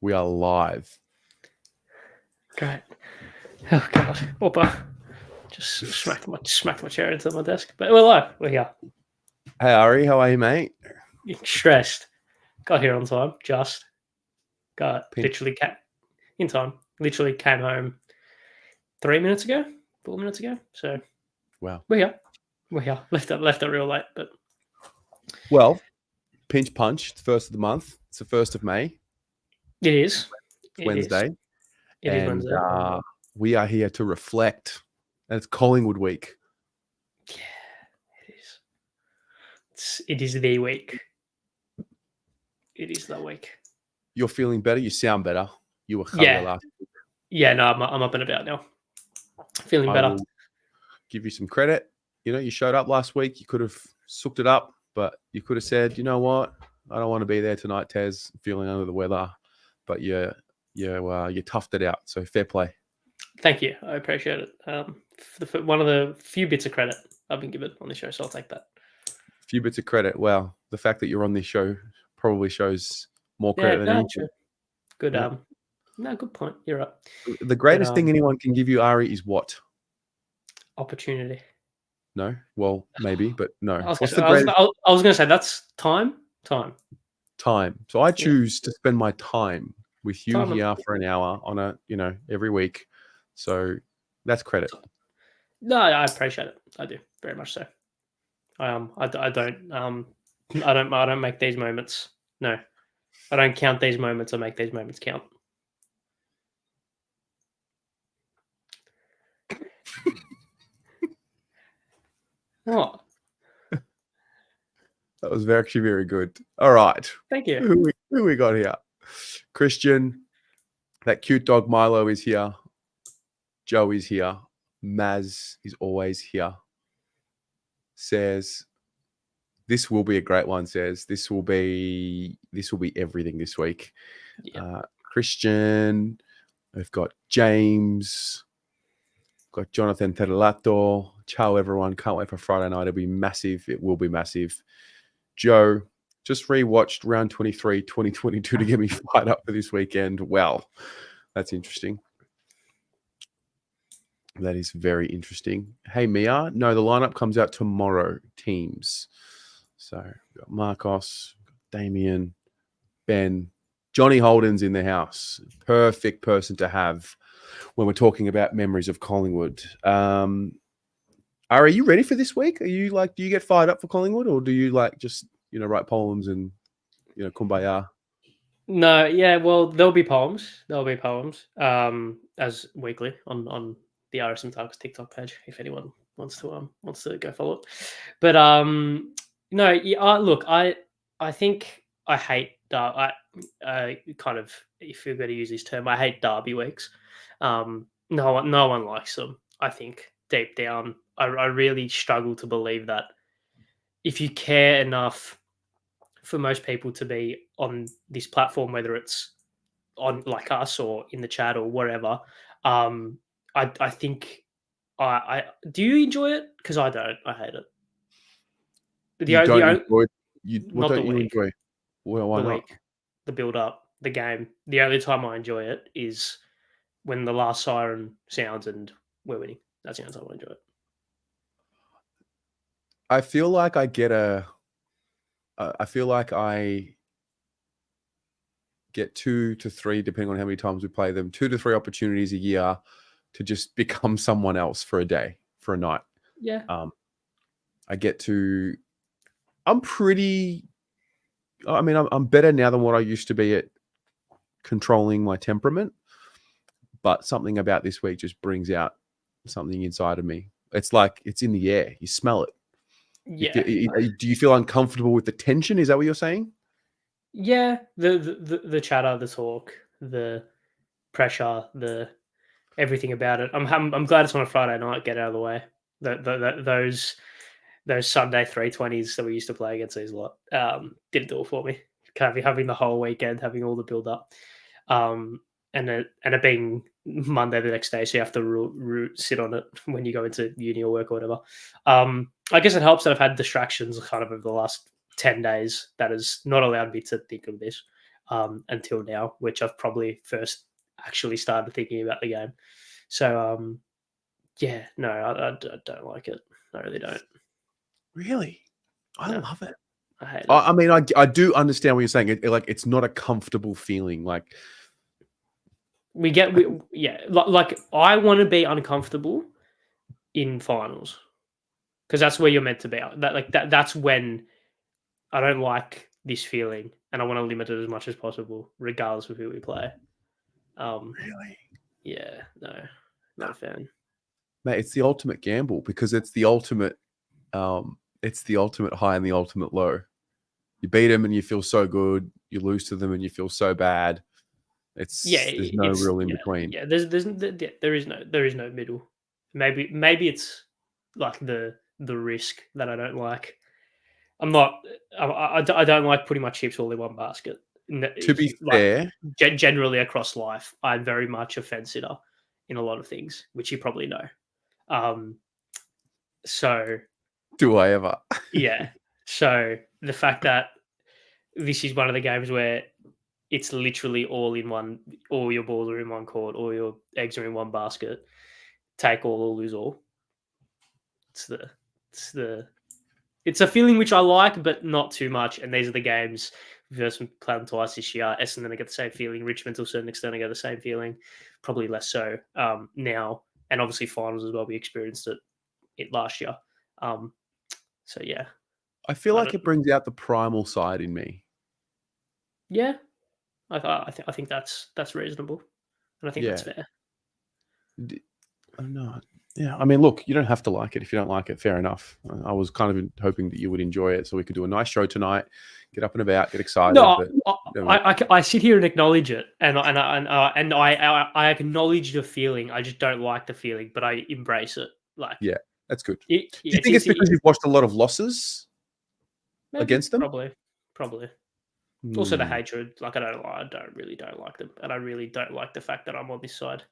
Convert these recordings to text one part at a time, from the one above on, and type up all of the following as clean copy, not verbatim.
We are live. Great. Oh God, Whopper. Just smacked my chair into my desk. But we're live. We're here. Hey Ari, how are you, mate? Stressed. Got here on time. Pin- Literally in time. Literally came home 4 minutes ago. So Wow. we're here. Left it real late, but Well, pinch punch. It's the first of the month. It's the 1st of May. it is. It's Wednesday. It is Wednesday. We are here to reflect. And it's Collingwood week. Yeah, it is. It is the week. It is the week. You're feeling better. You sound better. You were last week. Yeah, no, I'm up and about now. Feeling better. I will give you some credit. You showed up last week. You could have sucked it up, but you could have said, you know what? I don't want to be there tonight, Tez. Feeling under the weather, but you toughed it out. So fair play. Thank you. I appreciate it. One of the few bits of credit I've been given on the show, so I'll take that. A few bits of credit. Well, the fact that you're on this show probably shows more credit than anything. Good. Yeah. No, good point. You're right. The greatest thing anyone can give you, Ari, is what? Opportunity. No? Well, maybe, but no. I was going to say that's time. Time. So I choose to spend my time with you here for an hour on every week. So that's credit. No, I appreciate it. I do very much so. I don't make these moments. No, I don't count these moments. I make these moments count. What? That was actually very good. All right. Thank you. Who we got here? Christian. That cute dog Milo is here. Joe is here. Maz is always here. Says, this will be a great one. Says, this will be everything this week. Yeah. Christian. We've got James. Got Jonathan Terlato. Ciao, everyone. Can't wait for Friday night. It'll be massive. It will be massive. Joe, just rewatched round 23, 2022 to get me fired up for this weekend. Wow, that's interesting. That is very interesting. Hey, Mia. No, the lineup comes out tomorrow, teams. So we've got Marcos, Damien, Ben, Johnny Holden's in the house. Perfect person to have when we're talking about memories of Collingwood. Are you ready for this week? Are you do you get fired up for Collingwood, or do you just write poems and kumbaya? No, yeah, well, there'll be poems. As weekly on the RSM Talks TikTok page if anyone wants to go follow it. But no, yeah, look, I think I hate I kind of, if you're going to use this term, I hate derby weeks. No one likes them. I think deep down, I really struggle to believe that if you care enough for most people to be on this platform, whether it's on like us or in the chat or wherever, I think I do you enjoy it? Because I don't. I hate it. You don't enjoy it? What don't you enjoy? Well, why not? The build up, the game. The only time I enjoy it is when the last siren sounds and we're winning. That's the only time I enjoy it. I feel like I get 2 to 3, depending on how many times we play them, 2 to 3 opportunities a year to just become someone else for a day, for a night. Yeah. I'm better now than what I used to be at controlling my temperament, but something about this week just brings out something inside of me. It's like it's in the air. You smell it. Yeah. Do you feel uncomfortable with the tension? Is that what you're saying? Yeah. The chatter, the talk, the pressure, the everything about it. I'm glad it's on a Friday night. Get out of the way. Those Sunday 320s that we used to play against these lot didn't do it for me. Having the whole weekend, having all the build up, and it being Monday the next day, so you have to sit on it when you go into uni or work or whatever. I guess it helps that I've had distractions kind of over the last 10 days that has not allowed me to think of this. until now, which I've probably first actually started thinking about the game. So, yeah, no, I don't like it. I really don't. Really? I No, love it. I hate it. I mean, I do understand what you're saying. Like, it's not a comfortable feeling. Like, Like I want to be uncomfortable in finals because that's where you're meant to be. That's when I don't like this feeling, and I want to limit it as much as possible, regardless of who we play. really? Yeah, no, not a fan. Mate, it's the ultimate gamble because it's the ultimate high and the ultimate low. You beat them and you feel so good. You lose to them and you feel so bad. There's no real in between. Yeah, there is no middle. Maybe it's like the risk that I don't like. I don't like putting my chips all in one basket. To be fair, Generally across life, I'm very much a fence sitter in a lot of things, which you probably know. So do I ever? yeah. So the fact that this is one of the games where it's literally all your balls are in one court, all your eggs are in one basket. Take all or lose all. It's a feeling which I like, but not too much. And these are the games. Versus Clown twice this year. Essendon I get the same feeling. Richmond to a certain extent I get the same feeling. Probably less so now. And obviously finals as well. We experienced it last year. So yeah. I feel like it brings out the primal side in me. Yeah. I think that's reasonable. And I think that's fair. No. Yeah, I mean, look, you don't have to like it. If you don't like it, fair enough. I was kind of hoping that you would enjoy it so we could do a nice show tonight, get up and about, get excited. No, I sit here and acknowledge it, and I acknowledge the feeling. I just don't like the feeling, but I embrace it. Like, yeah, that's good. Do you think it's because you've watched a lot of losses against them? Probably. Also, the hatred. Like, I really don't like them, and I really don't like the fact that I'm on this side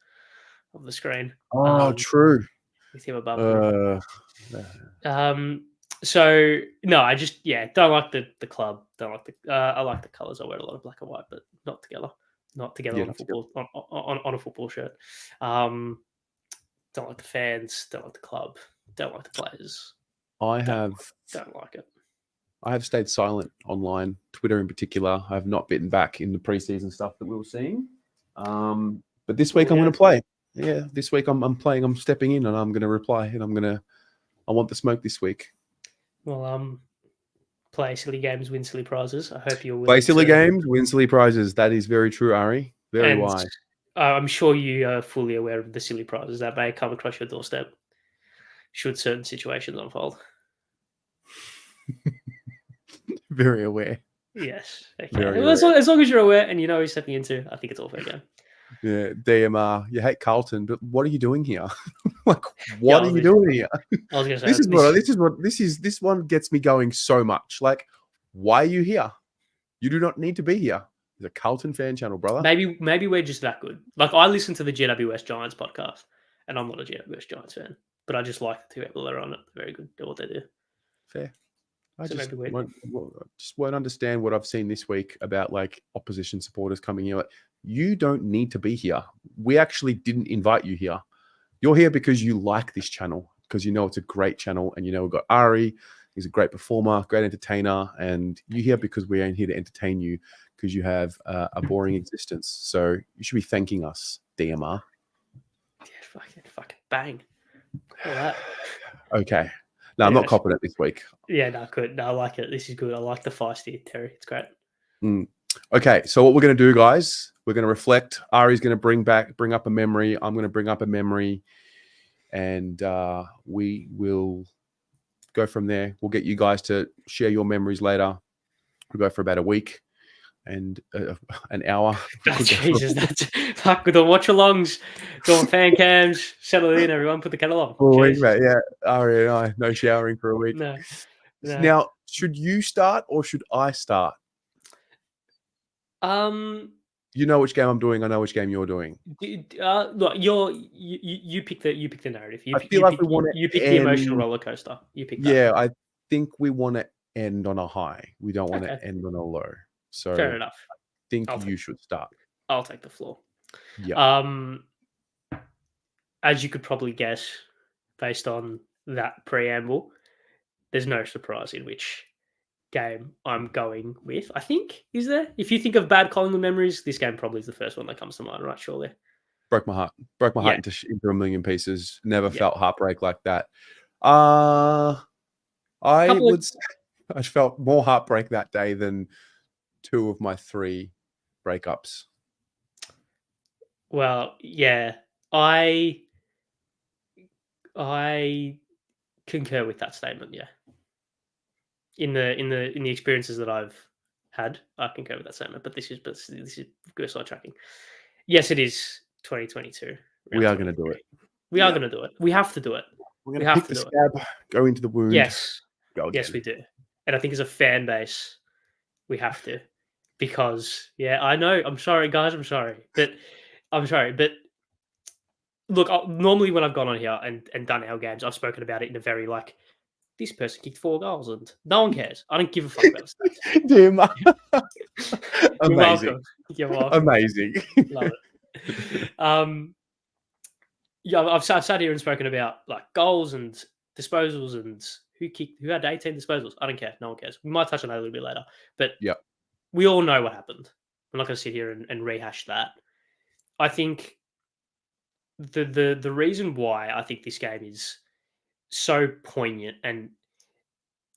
of the screen. Oh, true. With him above me. So no, I just don't like the club. Don't like the. I like the colours. I wear a lot of black and white, but not together. Not together on a football on a football shirt. Don't like the fans. Don't like the club. Don't like the players. Don't like it. I have stayed silent online, Twitter in particular. I have not bitten back in the preseason stuff that we were seeing. But this week I'm going to play. Yeah, this week I'm playing. I'm stepping in and I'm going to reply and I want the smoke this week. Well, play silly games, win silly prizes. I hope you'll play silly games, win silly prizes. That is very true, Ari. Very wise. I'm sure you are fully aware of the silly prizes that may come across your doorstep should certain situations unfold. Very aware. Yes. Okay. Well, as long as you're aware and you know what you're stepping into, I think it's all fair game. Yeah, DMR. You hate Carlton, but what are you doing here? Like, what are you doing here? I was going to say this one gets me going so much. Like, why are you here? You do not need to be here. It's a Carlton fan channel, brother. Maybe we're just that good. Like, I listen to the GWS Giants podcast, and I'm not a GWS Giants fan, but I just like the two people that are on it. They're very good at what they do. Fair. I just won't understand what I've seen this week about like opposition supporters coming here. Like, you don't need to be here. We actually didn't invite you here. You're here because you like this channel, because you know it's a great channel, and you know we've got Ari. He's a great performer, great entertainer, and you're here because we ain't here to entertain you because you have a boring existence. So you should be thanking us, DMR. Yeah, fucking bang. All that. Okay. No, I'm not copping it this week. Yeah, no, good. No, I like it. This is good. I like the feisty, Terry. It's great. Okay, so what we're going to do, guys, we're going to reflect. Ari's going to bring up a memory. I'm going to bring up a memory, and we will go from there. We'll get you guys to share your memories later. We'll go for about a week and an hour. Jesus, that's fuck with the watch-alongs, doing fan cams. Settle in, everyone. Put the kettle on. For a week, mate. Yeah, Ari and I, no showering for a week. No. Now, should you start or should I start? You know which game I'm doing. I know which game you're doing. Look, you pick the narrative. I feel like we want to pick the emotional roller coaster. You pick that. Yeah, I think we want to end on a high. We don't want to end on a low. So fair enough. think you should start. I'll take the floor. Yeah. As you could probably guess, based on that preamble, there's no surprise in which game I'm going with. I think, is there? If you think of bad Collingwood memories, this game probably is the first one that comes to mind, right? Surely. Broke my heart. Broke my heart Yeah. into a million pieces. Never Yeah. felt heartbreak like that. I felt more heartbreak that day than 2 of my 3 breakups. Well, yeah, I concur with that statement. Yeah, in the experiences that I've had, I concur with that statement. But this is good sidetracking. Yes, it is 2022. We are going to do it. We are going to do it. We have to do it. We're going to pick the scab, go into the wound. Yes, go again. yes, we do. And I think as a fan base, we have to, because I know. I'm sorry, guys. I'm sorry, but look. Normally, when I've gone on here and done our games, I've spoken about it in a very like, this person kicked 4 goals and no one cares. I don't give a fuck about the stats. Damn. You're Amazing. welcome. You're welcome. Amazing. Love it. I've sat here and spoken about like goals and disposals and who had 18 disposals. I don't care. No one cares. We might touch on that a little bit later, but we all know what happened. I'm not going to sit here and rehash that. I think the reason why I think this game is so poignant, and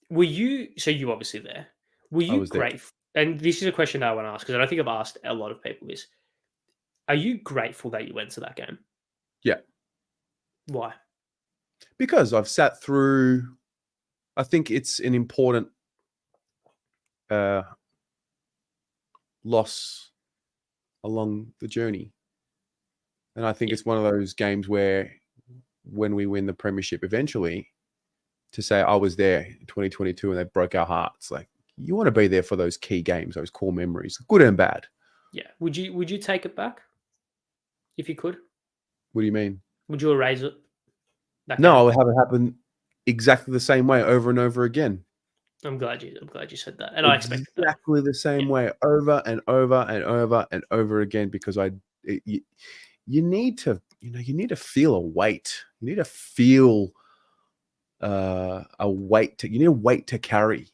were you obviously there? Were you grateful? And this is a question that I want to ask, because I don't think I've asked a lot of people this. Are you grateful that you went to that game? Yeah. Why? Because I've sat through, I think it's an important loss along the journey. And I think it's one of those games where when we win the premiership eventually, to say I was there in 2022 and they broke our hearts, like, you want to be there for those key games, those core memories, good and bad. Yeah. Would you take it back if you could? What do you mean? Would you erase it? No, I would have it happen exactly the same way over and over again. I'm glad you said that, and I expected that. Exactly the same way over and over and over and over again, because you need to feel a weight. You need to feel a weight. You need a weight to carry.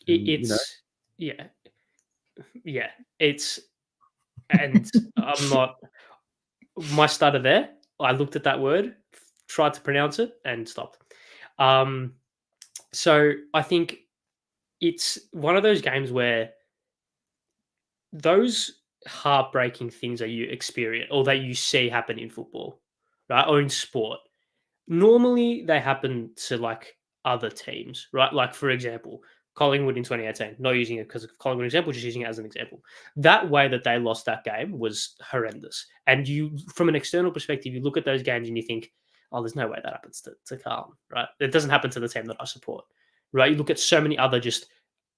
It's and I'm not. My stutter there. I looked at that word, tried to pronounce it, and stopped. So I think it's one of those games where those heartbreaking things that you experience or that you see happen in football, right, or in sport, normally they happen to like other teams, right? Like, for example, Collingwood in 2018, not using it because of Collingwood example, just using it as an example. That way that they lost that game was horrendous. And you, from an external perspective, you look at those games and you think, oh, there's no way that happens to Carlton, right? It doesn't happen to the team that I support, right? You look at so many other just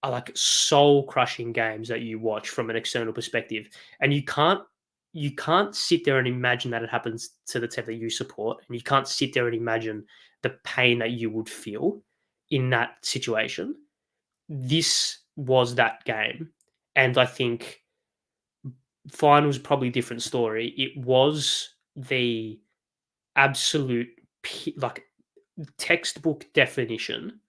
like soul-crushing games that you watch from an external perspective, and you can't sit there and imagine that it happens to the team that you support, and you can't sit there and imagine the pain that you would feel in that situation. This was that game, and I think finals probably a different story. It was the absolute like textbook definition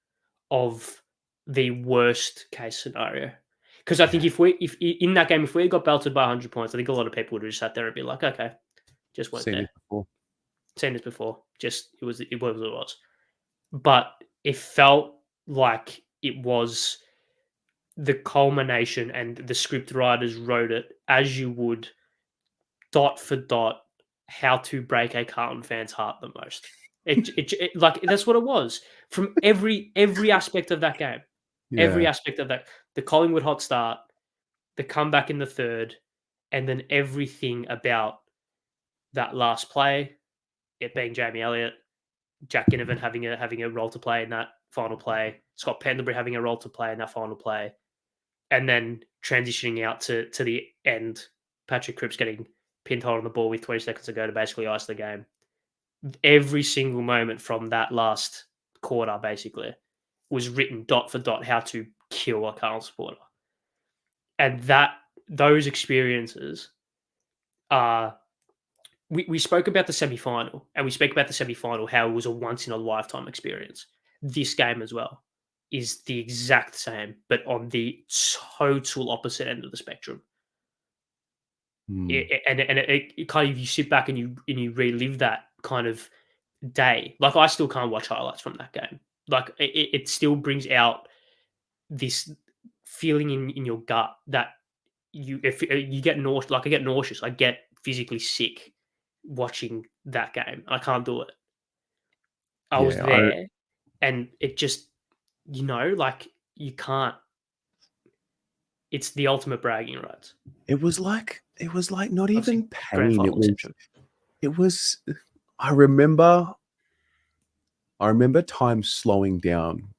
of the worst case scenario. Because I think if in that game, if we got belted by 100 points, I think a lot of people would have just sat there and be like, okay, just went there. Seen this before. Just it was what it was. But it felt like it was the culmination, and the script writers wrote it as you would, dot for dot, how to break a Carlton fan's heart the most. It like that's what it was from every aspect of that game. Yeah. Every aspect of that, the Collingwood hot start, the comeback in the third, and then everything about that last play, it being Jamie Elliott, Jack Ginnivan having a role to play in that final play, Scott Pendlebury having a role to play in that final play, and then transitioning out to the end, Patrick Cripps getting pinned on the ball with 20 seconds to go to basically ice the game. Every single moment from that last quarter basically was written dot for dot how to kill a Carlton supporter. And that those experiences are. We spoke about the semi-final, and we spoke about the semi-final, how it was a once-in-a-lifetime experience. This game as well is the exact same, but on the total opposite end of the spectrum. It kind of, you sit back and you relive that kind of day. Like, I still can't watch highlights from that game. Like, it still brings out this feeling in your gut that if you get nauseous, like I get nauseous, I get physically sick watching that game. I can't do it. I was Yeah, there, and it just, like, you can't. It's the ultimate bragging rights it was like not of even grand pain. final exception. It was. I remember time slowing down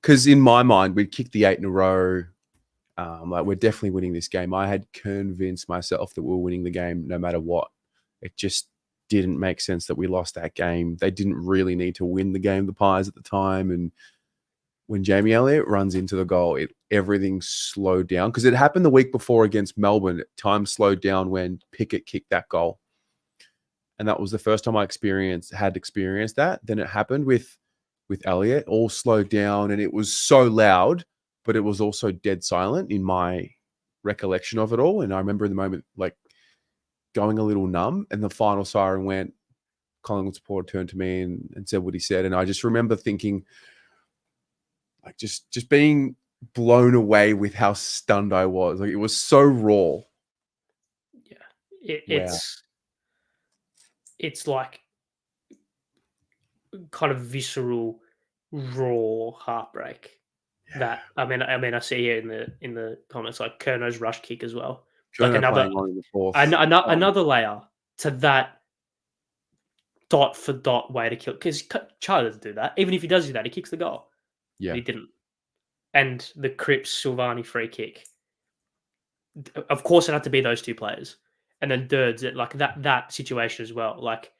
because in my mind we'd kicked the 8 in a row. Like, we're definitely winning this game. I had convinced myself that we were winning the game no matter what. It just didn't make sense that we lost that game. They didn't really need to win the game, the Pies, at the time. And when Jamie Elliott runs into the goal, everything slowed down because it happened the week before against Melbourne. Time slowed down when Pickett kicked that goal. And that was the first time I had experienced that. Then it happened with Elliott, all slowed down, and it was so loud, but it was also dead silent in my recollection of it all. And I remember in the moment, like, going a little numb, and the final siren went. Collingwood supporter turned to me and said what he said. And I just remember thinking, like, just being blown away with how stunned I was. Like, it was so raw. Yeah. It's like kind of visceral, raw heartbreak. That I I see here in the comments, like Kerno's rush kick as well. Like Jono playing on in the fourth. another layer to that dot for dot way to kill, because Charlie doesn't do that. Even if he does do that, he kicks the goal. Yeah, But he didn't. And the Cripps Silvani free kick. Of course, it had to be those two players, and then Dirds, like that situation as well. Like,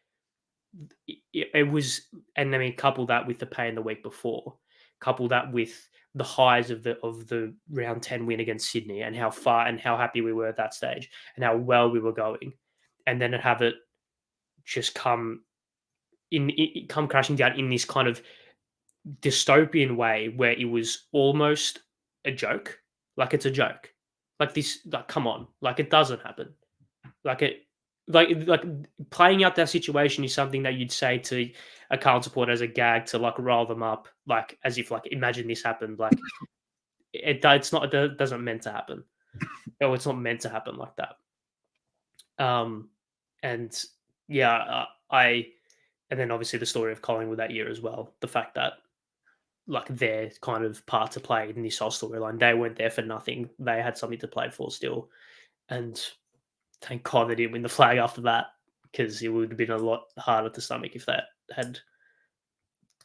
it was, and I mean, couple that with the pain the week before, couple that with the highs of the round 10 win against Sydney, and how far and how happy we were at that stage, and how well we were going, and then have it just come crashing down in this kind of dystopian way where it was almost a joke. Like, it's a joke. Like, this, like, come on, like, it doesn't happen. Like, playing out that situation is something that you'd say to a Carlton supporter as a gag to, like, rile them up, like, as if, like, imagine this happened. Like, it doesn't meant to happen. No, it's not meant to happen like that. And yeah, and then obviously the story of Collingwood that year as well. The fact that, like, their kind of part to play in this whole storyline, they weren't there for nothing. They had something to play for still, and thank God they didn't win the flag after that, because it would have been a lot harder to stomach if they had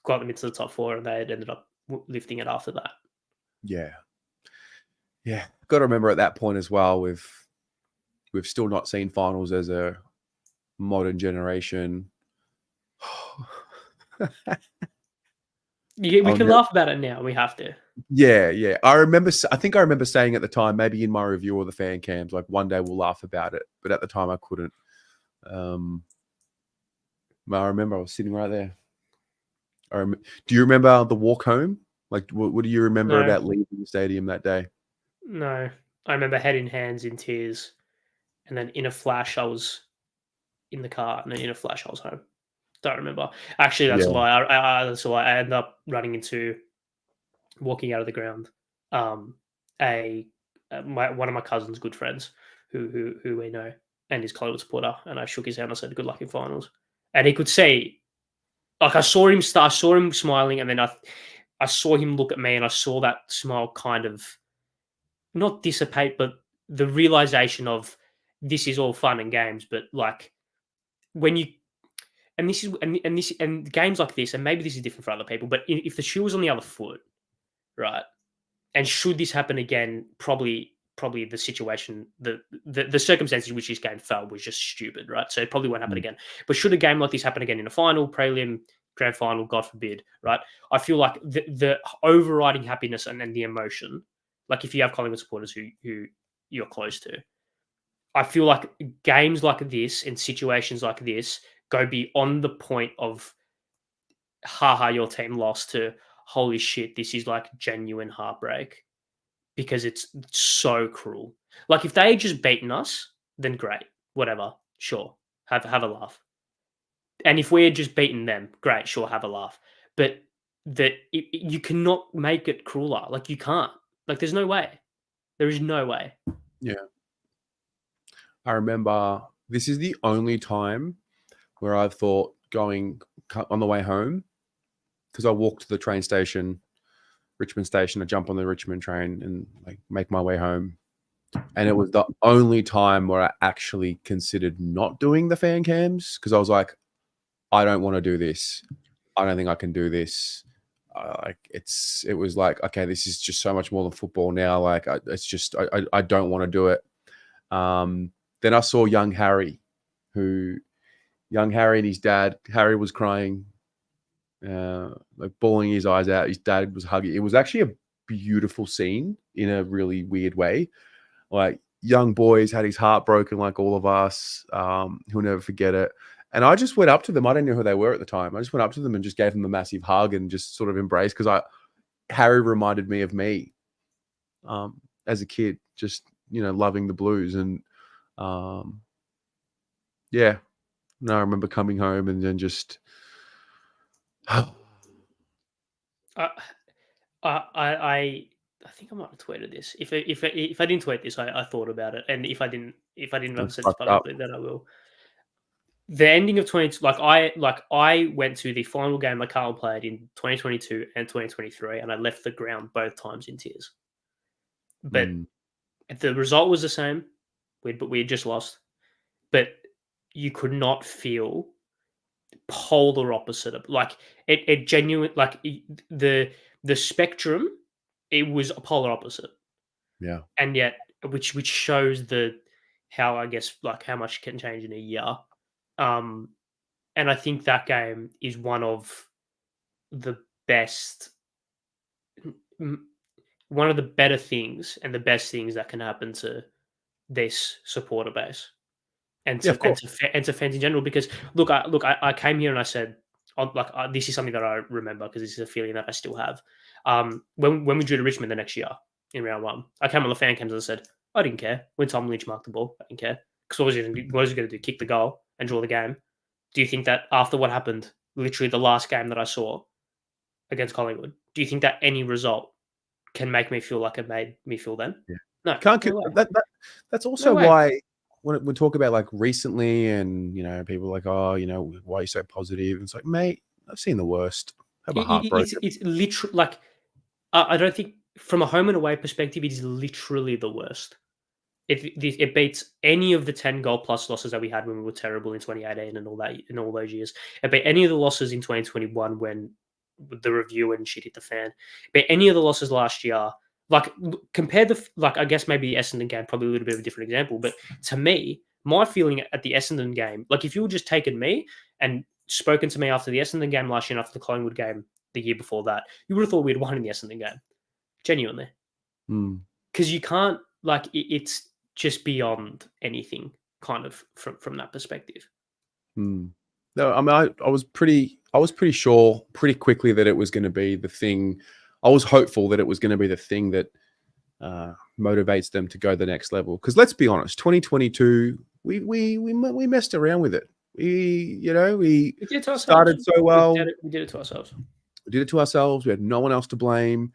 got them into the top four and they had ended up lifting it after that. Yeah. Got to remember at that point as well, we've still not seen finals as a modern generation. We can laugh about it now. We have to. Yeah. I think I remember saying at the time, maybe in my review or the fan cams, like, one day we'll laugh about it. But at the time I couldn't. I remember I was sitting right there. Do you remember the walk home? Like, what do you remember about leaving the stadium that day? No. I remember head in hands in tears. And then in a flash, I was in the car. And then in a flash, I was home. Don't remember. Actually, that's a lie. That's a lie. I ended up walking out of the ground. One of my cousin's good friends, who we know, and his Collingwood supporter, and I shook his hand and I said, "Good luck in finals." And he could see, like, I saw him smiling, and then I saw him look at me, and I saw that smile kind of not dissipate, but the realization of, this is all fun and games, but, like, when you. And this is and games like this, and maybe this is different for other people, but if the shoe was on the other foot, right? And should this happen again, probably the situation, the circumstances in which this game fell was just stupid, right? So it probably won't happen again. But should a game like this happen again in a final, prelim, grand final, God forbid, right? I feel like the overriding happiness and the emotion, like, if you have Collingwood supporters who you're close to. I feel like games like this and situations like this go beyond the point of haha, your team lost to holy shit, this is like genuine heartbreak because it's so cruel. Like if they had just beaten us, then great, whatever, sure, have a laugh. And if we had just beaten them, great, sure, have a laugh. But you cannot make it crueler. Like you can't. Like there's no way. There is no way. Yeah. I remember this is the only time where I've thought going on the way home, because I walk to the train station, Richmond Station, I jump on the Richmond train and like make my way home. And it was the only time where I actually considered not doing the fan cams because I was like, I don't want to do this. I don't think I can do this. It was like, okay, this is just so much more than football now. Like, I don't want to do it. Then I saw young Harry and his dad. Harry was crying, like bawling his eyes out. His dad was hugging. It was actually a beautiful scene in a really weird way. Like young boys had his heart broken, like all of us. He'll never forget it. And I just went up to them. I didn't know who they were at the time. I just went up to them and just gave them a massive hug and just sort of embraced because Harry reminded me of me as a kid, just loving the Blues. And yeah, no, I remember coming home and then just. I think I might have tweeted this. If I didn't tweet this, I thought about it, and if I didn't have said this publicly, then I will. The ending of 20, I went to the final game that Carlton played in 2022 and 2023, and I left the ground both times in tears. But the result was the same, we had just lost. But you could not feel polar opposite of like it genuine like the spectrum. It was a polar opposite. Yeah, and yet which shows how I guess like how much can change in a year. And I think that game is one of the best, one of the better things and the best things that can happen to this supporter base and to fans in general. Because I came here and I said, this is something that I remember because this is a feeling that I still have. When we drew to Richmond the next year in round 1, I came on the fan cams and I said, I didn't care when Tom Lynch marked the ball. I didn't care because what was he going to do? Kick the goal and draw the game? Do you think that after what happened, literally the last game that I saw against Collingwood, do you think that any result can make me feel like it made me feel then? Yeah. No. That's also why when we talk about like recently and, people are like, oh, why are you so positive? It's like, mate, I've seen the worst. I have a heartbreak. It's literally like, I don't think from a home and away perspective, it is literally the worst. It beats any of the 10 goal plus losses that we had when we were terrible in 2018 and all that in all those years. It beat any of the losses in 2021 when the review and shit hit the fan. It beat any of the losses last year. Like compare I guess maybe the Essendon game, probably a little bit of a different example. But to me, my feeling at the Essendon game, like if you had just taken me and spoken to me after the Essendon game last year and after the Collingwood game the year before that, you would have thought we'd won in the Essendon game. Genuinely. Because you can't, like, it's just beyond anything kind of from that perspective. No, I mean, I was pretty sure pretty quickly that it was going to be the thing. I was hopeful that it was going to be the thing that motivates them to go the next level. Because let's be honest, 2022, we messed around with it. We started so well. We did it to ourselves. We did it to ourselves. We had no one else to blame.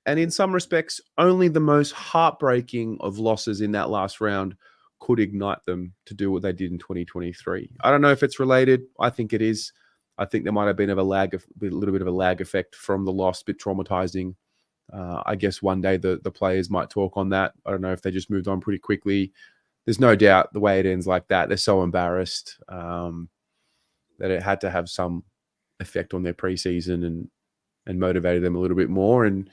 And in some respects, only the most heartbreaking of losses in that last round could ignite them to do what they did in 2023. I don't know if it's related. I think it is. I think there might have been a little bit of a lag effect from the loss, a bit traumatizing. I guess one day the players might talk on that. I don't know if they just moved on pretty quickly. There's no doubt the way it ends like that, they're so embarrassed that it had to have some effect on their preseason and motivated them a little bit more. And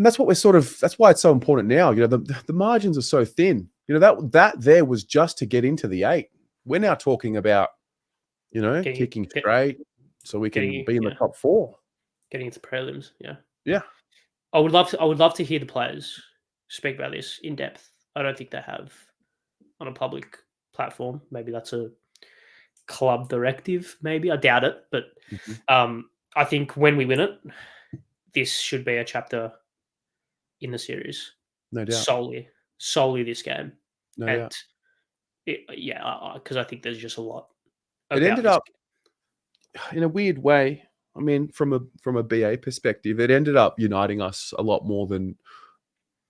that's what that's why it's so important now. The margins are so thin. That there was just to get into the 8. We're now talking about, kicking straight so we can be in the top 4. Getting into prelims, yeah. Yeah. I would love to hear the players speak about this in depth. I don't think they have on a public platform. Maybe that's a club directive. Maybe I doubt it, but Mhm. I think when we win it, this should be a chapter in the series No doubt. solely this game, No and doubt. because I think there's just a lot It about ended this. up in a weird way. I mean, from a BA perspective, it ended up uniting us a lot more than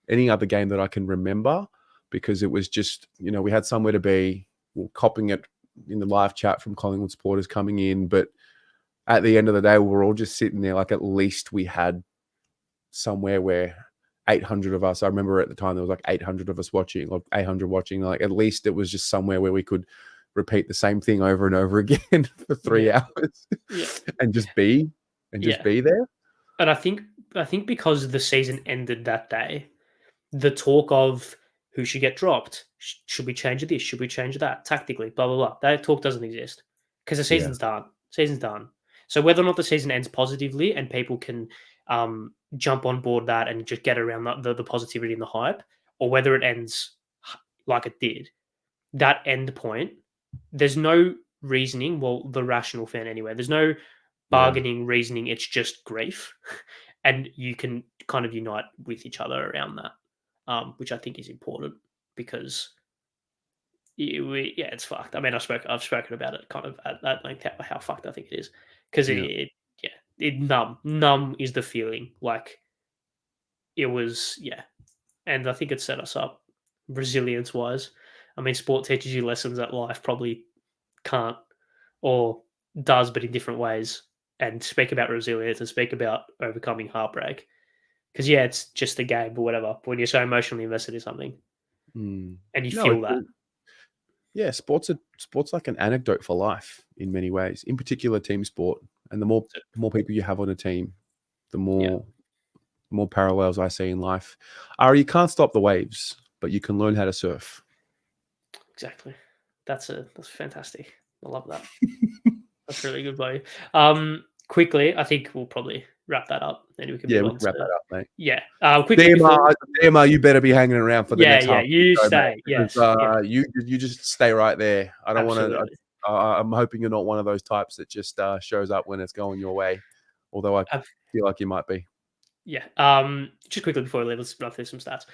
any other game that I can remember, because it was just, we had somewhere to be. We were copying it in the live chat from Collingwood supporters coming in, but at the end of the day, we were all just sitting there like at least we had somewhere where 800 of us, I remember at the time there was like 800 of us watching, or 800 watching, like at least it was just somewhere where we could repeat the same thing over and over again for 3 Yeah, hours yeah, and just be yeah. there. And I think because the season ended that day, the talk of who should get dropped, should we change this, should we change that tactically, blah blah blah. That talk doesn't exist because the Yeah. season's done. Season's done. So whether or not the season ends positively and people can jump on board that and just get around the positivity and the hype, or whether it ends like it did, that end point, there's no reasoning. Well, the rational fan anyway. There's no Yeah. bargaining reasoning. It's just grief, and you can kind of unite with each other around that, which I think is important because it's fucked. I mean, I've spoken about it kind of at length how fucked I think it is because Yeah. it numb is the feeling like it was and I think it set us up resilience wise. I mean, sport teaches you lessons that life probably can't or does, but in different ways. And speak about resilience and speak about overcoming heartbreak. Because it's just a game or whatever. But when you're so emotionally invested in something Mm. and you No, feel that, yeah, sport's like an anecdote for life in many ways, in particular team sport. And the more people you have on a team, the yeah, more parallels I see in life. You can't stop the waves, but you can learn how to surf. exactly. That's fantastic. I love that. That's really good by you. Quickly, I think we'll probably wrap that up, and we can Yeah, move we on can wrap to that up, mate. quickly before. DMR, you better be hanging around for the next half of the You show, mate. stay. Because Yes, yeah, you just stay right there. I don't want to. absolutely. I'm hoping you're not one of those types that just shows up when it's going your way. Although I feel like you might be. Yeah. Just quickly before we leave, let's run through some stats.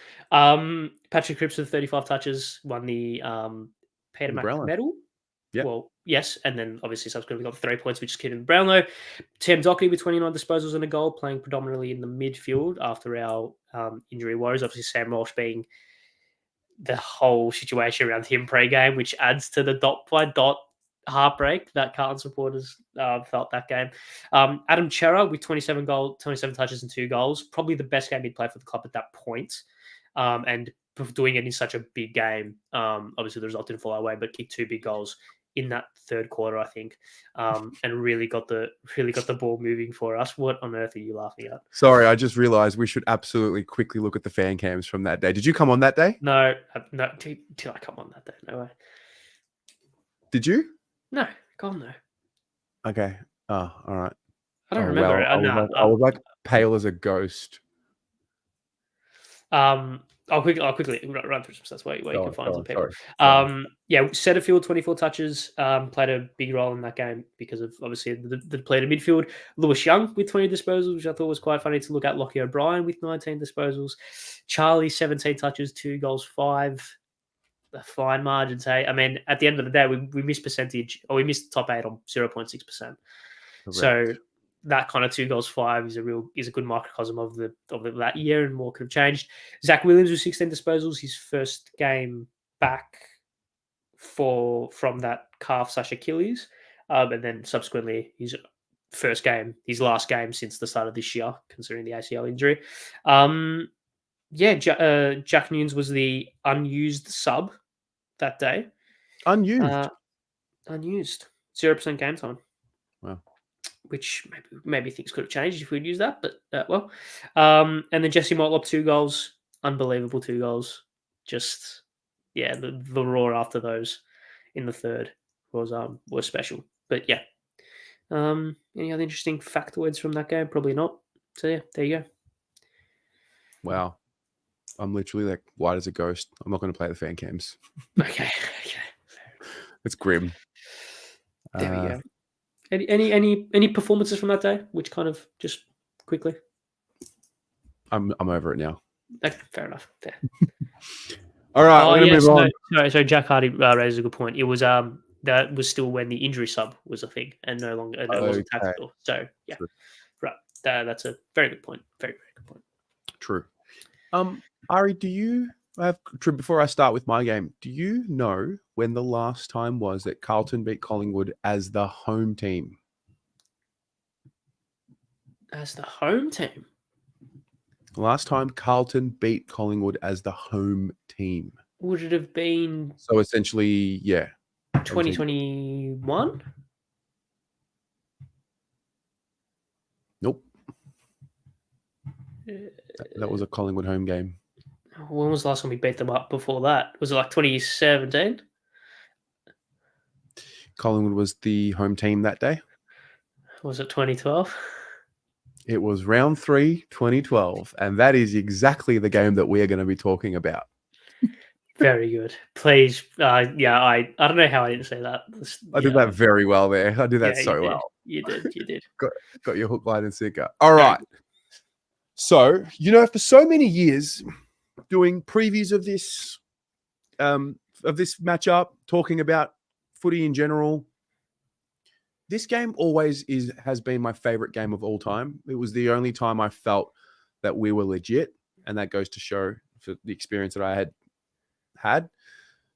Patrick Cripps with 35 touches won the Peter The Mac Brownlow. medal. Yeah. Well, yes, and then obviously subsequently got 3 points, which is key to the Brownlow. Tim Doherty with 29 disposals and a goal, playing predominantly in the midfield after our injury woes. Obviously, Sam Walsh being the whole situation around him pre-game, which adds to the dot by dot heartbreak that Carlton supporters felt that game. Adam Chera with 27 touches and 2 goals, probably the best game he'd played for the club at that point. And doing it in such a big game, obviously the result didn't fall our way, but kicked 2 big goals in that third quarter, I think, and really got the ball moving for us. What on earth are you laughing at? Sorry, I just realized we should absolutely quickly look at the fan cams from that day. Did you come on that day? No, did I come on that day? No way. Did you? No, God, no. Okay. Oh, all right. I don't Oh remember well, it. I was like pale as a ghost. I'll quickly run through some stats where you can find some people. Sorry. Setterfield, 24 touches, played a big role in that game because of obviously the player in midfield. Lewis Young with 20 disposals, which I thought was quite funny to look at. Lockie O'Brien with 19 disposals. Charlie, 17 touches, 2 goals, 5. A fine margin, say. I mean, at the end of the day, we missed percentage, or we missed top 8 on 0.6%. So that kind of 2 goals, 5 is a good microcosm of that year, and more could have changed. Zach Williams with 16 disposals, his first game back from that calf/Achilles, and then subsequently his last game since the start of this year, considering the ACL injury. Jack Nunes was the unused sub that day. Unused. 0% game time. Wow. Which maybe things could have changed if we'd used that, but and then Jesse Motlop, 2 goals, unbelievable 2 goals. Just the roar after those in the third was special. But any other interesting factoids from that game? Probably not. So there you go. Wow. I'm literally like white as a ghost. I'm not going to play the fan cams. Okay. It's grim. There we go. Any performances from that day? Which kind of just quickly. I'm over it now. Okay, fair enough. Fair. All right, Oh we're going to yes, move on. no. So Jack Hardy raises a good point. It was that was still when the injury sub was a thing and no longer and it wasn't Okay. tactical. So yeah, True. right. That's a very good point. Very good point. True. Ari, do you have before I start with my game? Do you know when the last time was that Carlton beat Collingwood as the home team? As the home team. The last time Carlton beat Collingwood as the home team. Would it have been So essentially, yeah. 2021? Nope. That was a Collingwood home game. When was the last time we beat them up before that? Was it like 2017? Collingwood was the home team that day. Was it 2012? It was round 3, 2012. And that is exactly the game that we are going to be talking about. Very good. Please. I don't know how I didn't say that. I did that very well there. I did that so well. You did. Got your hook, line, and sinker. All right. So, for so many years doing previews of this matchup, talking about footy in general, this game always has been my favorite game of all time. It was the only time I felt that we were legit, and that goes to show for the experience that I had.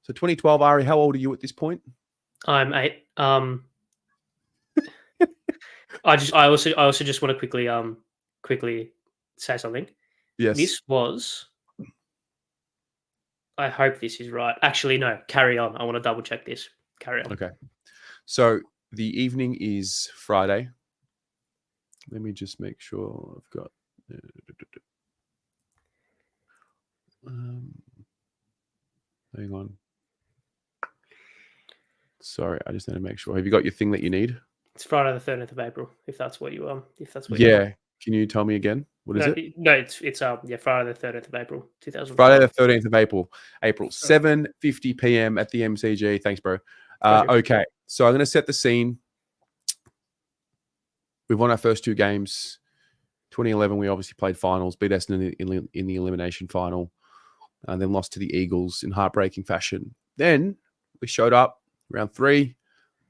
So 2012, Ari, how old are you at this point? I'm 8. I also just want to quickly say something. Yes. This was. I hope this is right. Actually, no. Carry on. I want to double check this. Carry on. Okay. So the evening is Friday. Let me just make sure I've got. Hang on. Sorry, I just need to make sure. Have you got your thing that you need? It's Friday the 13th of April. If that's what you Yeah. Can you tell me again? What is it? No, it's Friday the 13th of April, 2000. Friday the 13th of April. 7:50 p.m. at the MCG. Thanks, bro. Okay, so I'm going to set the scene. We've won our first 2 games. 2011, we obviously played finals, beat Essendon in the elimination final, and then lost to the Eagles in heartbreaking fashion. Then we showed up round 3.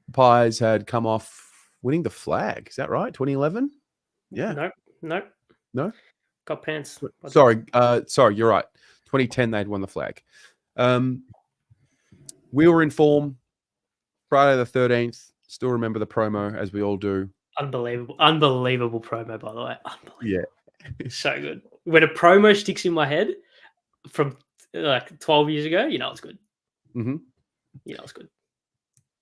The Pies had come off winning the flag. Is that right? 2011? Yeah. No. Got pants. Sorry, you're right. 2010, they'd won the flag. We were in form. Friday the 13th. Still remember the promo, as we all do. Unbelievable promo, by the way. Unbelievable. Yeah. So good. When a promo sticks in my head from like 12 years ago, it's good. Mm-hmm. It's good.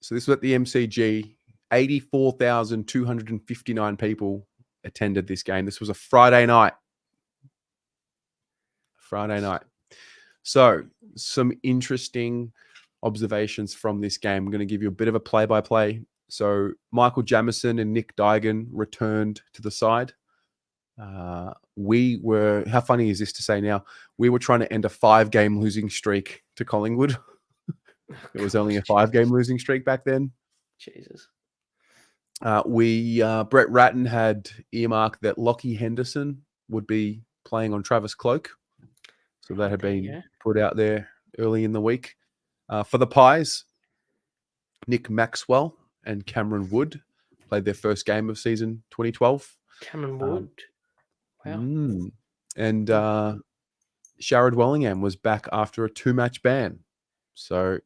So this was at the MCG. 84,259 people attended this game. This was a Friday night. So some interesting observations from this game. I'm going to give you a bit of a play-by-play. So Michael Jamieson and Nick Duigan returned to the side. How funny is this to say now? We were trying to end a 5-game losing streak to Collingwood. It was only a 5-game losing streak back then. Jesus. Brett Ratton had earmarked that Lockie Henderson would be playing on Travis Cloak. So that had been put out there early in the week. For the Pies, Nick Maxwell and Cameron Wood played their first game of season 2012. Cameron Wood. Wow. And Sharad Wellingham was back after a 2-match ban. So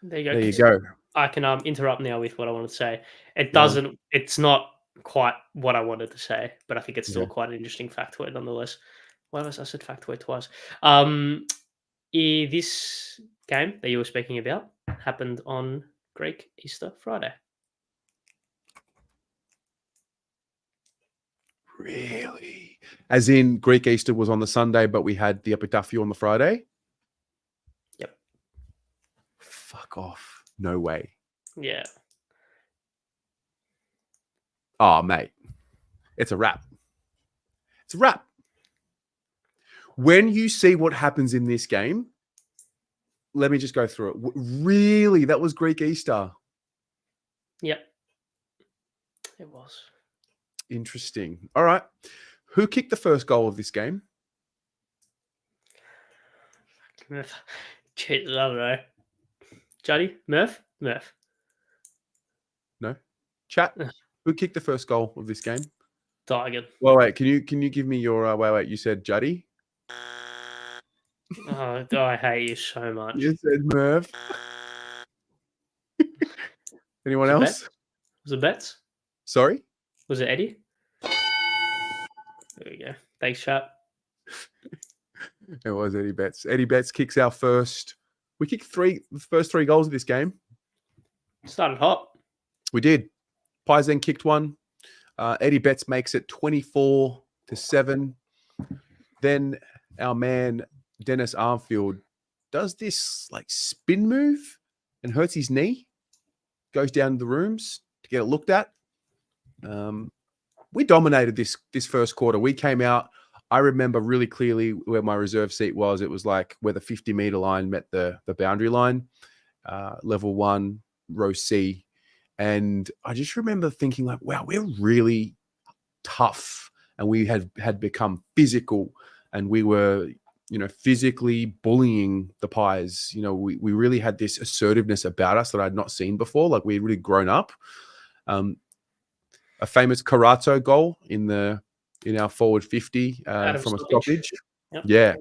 there you go. There you go. I can interrupt now with what I want to say. It's not quite what I wanted to say, but I think it's still quite an interesting factoid nonetheless. Why was I said factoid twice? This game that you were speaking about happened on Greek Easter Friday. Really? As in Greek Easter was on the Sunday, but we had the Epitaphy on the Friday? Yep. Fuck off. No way. Yeah. Oh, mate. It's a wrap. When you see what happens in this game, let me just go through it. Really, that was Greek Easter. Yep. It was. Interesting. All right. Who kicked the first goal of this game? Shit, I don't know. Juddy? Murph? No. Chat. Ugh. Who kicked the first goal of this game? Tiger. Well, wait. Can you give me your wait? You said Juddy. Oh, I hate you so much. You said Merv. Anyone Was it else? Was it Betts? Sorry. Was it Eddie? There we go. Thanks, chat. It was Eddie Betts. Eddie Betts kicks our first. We kicked the first three goals of this game. Started hot. We did. Pies then kicked one. Eddie Betts makes it 24-7. Then our man Dennis Armfield does this like spin move and hurts his knee. Goes down to the rooms to get it looked at. We dominated this first quarter. We came out. I remember really clearly where my reserve seat was. It was like where the 50-meter line met the boundary line, level 1, row C. And I just remember thinking like, wow, we're really tough. And we had become physical, and we were, physically bullying the Pies. We really had this assertiveness about us that I'd not seen before. Like, we had really grown up. A famous Carato goal in our forward 50 from a stoppage. Yep.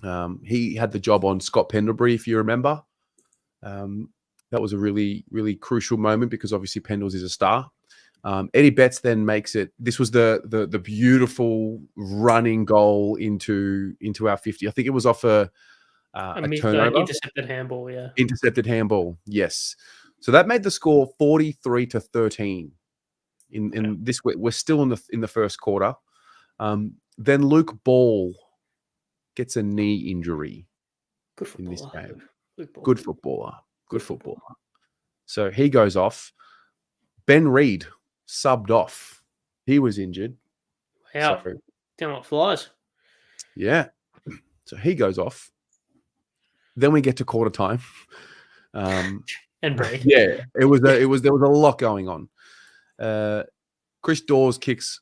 Yeah. He had the job on Scott Pendlebury, if you remember. That was a really, really crucial moment because obviously Pendles is a star. Eddie Betts then makes it. This was the beautiful running goal into our 50. I think it was off a turnover. Intercepted handball, yeah. Intercepted handball, yes. So that made the score 43-13. In this, we're still in the first quarter. Then Luke Ball gets a knee injury in this game. Good footballer. So he goes off. Ben Reed subbed off. He was injured. Wow. Down like flies. Yeah. So he goes off. Then we get to quarter time. And break. Yeah, there was a lot going on. Chris Dawes kicks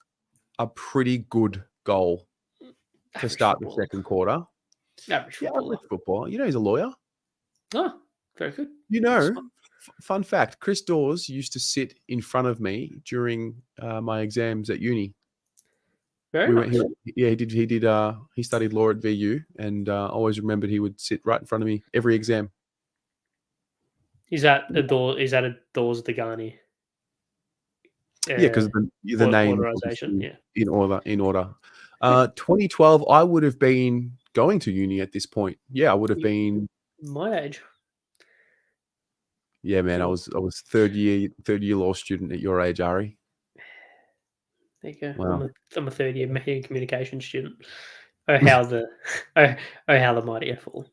a pretty good goal to start the second quarter. Average footballer. He's a lawyer. Oh, very good. Fun fact, Chris Dawes used to sit in front of me during my exams at uni. Very nice. He did. He studied law at VU, and always remembered he would sit right in front of me every exam. Is that a Dawes Degani? Yeah, because the name in order. 2012, I would have been going to uni at this point. Yeah, I would have been my age. Yeah, man, I was third year law student at your age, Ari. There you go. Wow. I'm a third year media and communication student. Oh how the mighty have fallen.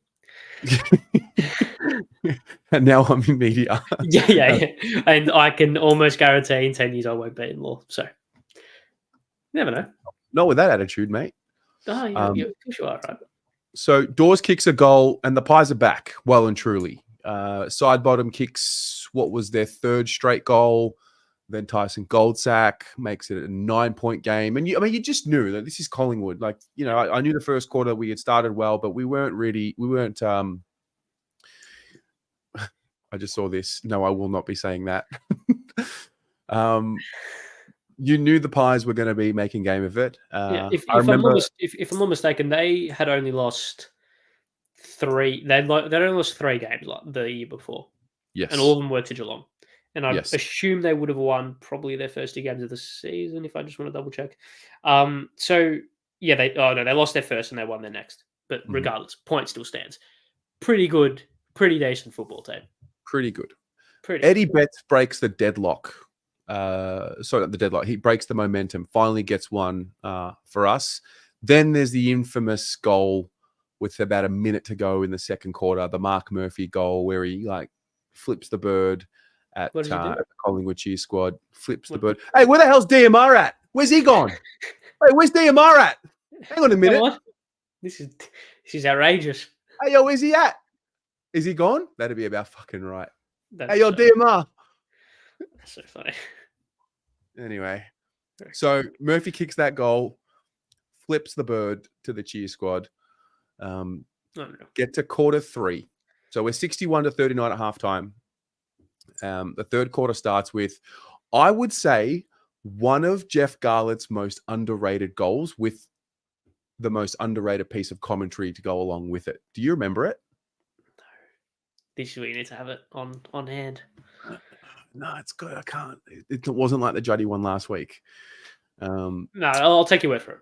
And now I'm in media. Yeah. And I can almost guarantee in 10 years I won't be in law. So never know. Not with that attitude, mate. Oh, yeah, of course you are, right? So Dawes kicks a goal, and the Pies are back, well and truly. Sidebottom kicks what was their third straight goal. Then Tyson Goldsack makes it a 9-point game. And you just knew that this is Collingwood. Like, I knew the first quarter we had started well, but we weren't I just saw this. No, I will not be saying that. You knew the Pies were going to be making game of it. If I'm not mistaken, they had only lost 3. They'd only lost 3 games the year before. Yes, and all of them were to Geelong. And I assume they would have won probably their first 2 games of the season. If I just want to double check. They lost their first and they won their next. But regardless, point still stands. Pretty good, pretty decent football team. Pretty good. Eddie Betts breaks the deadlock. Not the deadlock. He breaks the momentum. Finally gets one for us. Then there's the infamous goal with about a minute to go in the second quarter. The Mark Murphy goal where he flips the bird at the Collingwood cheer squad. Flips the bird. Hey, where the hell's DMR at? Where's he gone? Hey, where's DMR at? Hang on a minute. This is outrageous. Hey, yo, where's he at? Is he gone? That'd be about fucking right. That'd Hey, be yo, so, DMR. that's so funny. Anyway, Very so Murphy kicks that goal, flips the bird to the cheer squad. Get to quarter 3. So we're 61-39 at halftime. The third quarter starts with, I would say, one of Jeff Garlett's most underrated goals with the most underrated piece of commentary to go along with it. Do you remember it? This we need to have it on hand. No, it's good. I can't. It wasn't like the Juddy one last week. No, I'll take your word for it.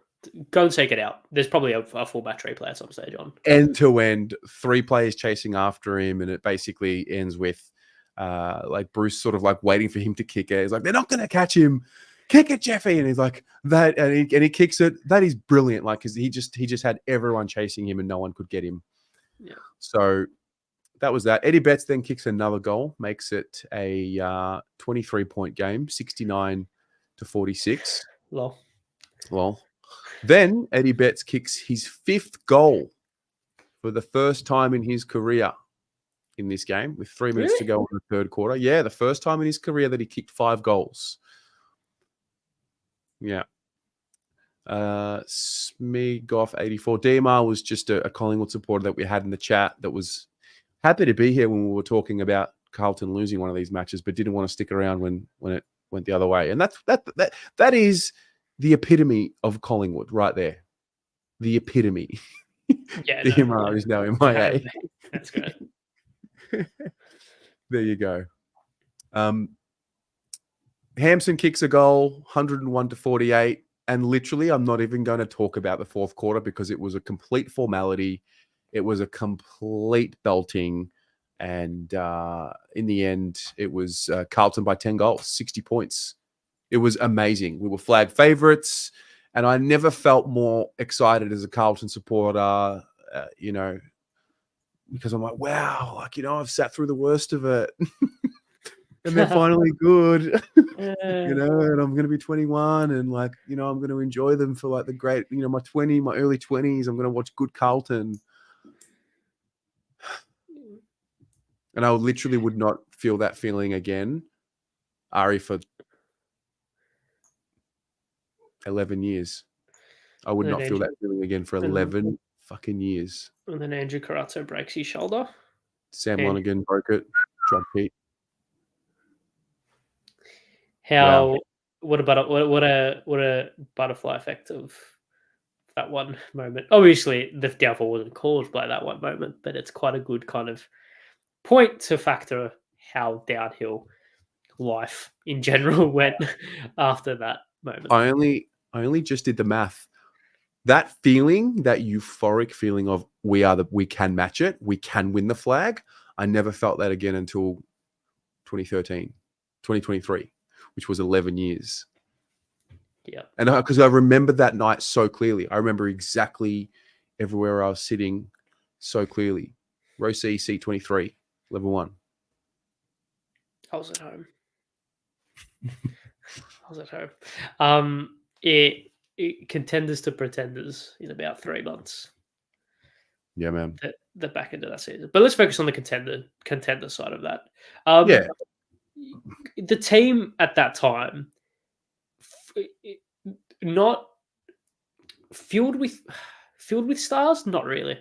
Go and take it out. There's probably a full battery play at some stage on. End to end, 3 players chasing after him, and it basically ends with like Bruce sort of like waiting for him to kick it. He's like, they're not going to catch him. Kick it, Jeffy. And he's like, that, and he kicks it. That is brilliant. Like, because he just had everyone chasing him and no one could get him. Yeah. So that was that. Eddie Betts then kicks another goal, makes it a 23-point game, 69-46. Lol. Then Eddie Betts kicks his 5th goal for the first time in his career in this game with 3 minutes to go in the third quarter. Yeah, the first time in his career that he kicked 5 goals. Yeah. Smegoff 84. DMR was just a Collingwood supporter that we had in the chat that was happy to be here when we were talking about Carlton losing one of these matches, but didn't want to stick around when it went the other way. And that is the epitome of Collingwood right there. The epitome. Yeah, DMR is now MIA. That's good. There you go. Hampson kicks a goal, 101-48. And literally, I'm not even going to talk about the fourth quarter because it was a complete formality. It was a complete belting. And in the end, it was Carlton by 10 goals, 60 points. It was amazing. We were flag favourites. And I never felt more excited as a Carlton supporter, because I'm like, wow, I've sat through the worst of it. And they're finally good, and I'm going to be 21 and I'm going to enjoy them for like the great, my early 20s. I'm going to watch good Carlton. And I literally would not feel that feeling again, Ari, for 11 years. I would not feel that feeling again for 11 fucking years. And then Andrew Carazzo breaks his shoulder. Sam Lonergan broke it. Drug Pete. What about what a butterfly effect of that one moment. Obviously, the downfall wasn't caused by that one moment, but it's quite a good kind of point to factor how downhill life in general went after that moment. I only just did the math. That feeling, that euphoric feeling of we can match it, we can win the flag. I never felt that again until 2023, which was 11 years. Yeah. And because I remember that night so clearly. I remember exactly everywhere I was sitting so clearly. Row C, C23, level 1. I was at home. Contenders to pretenders in about 3 months. Yeah, man. The back end of that season. But let's focus on the contender side of that. The team at that time, not filled with stars, not really.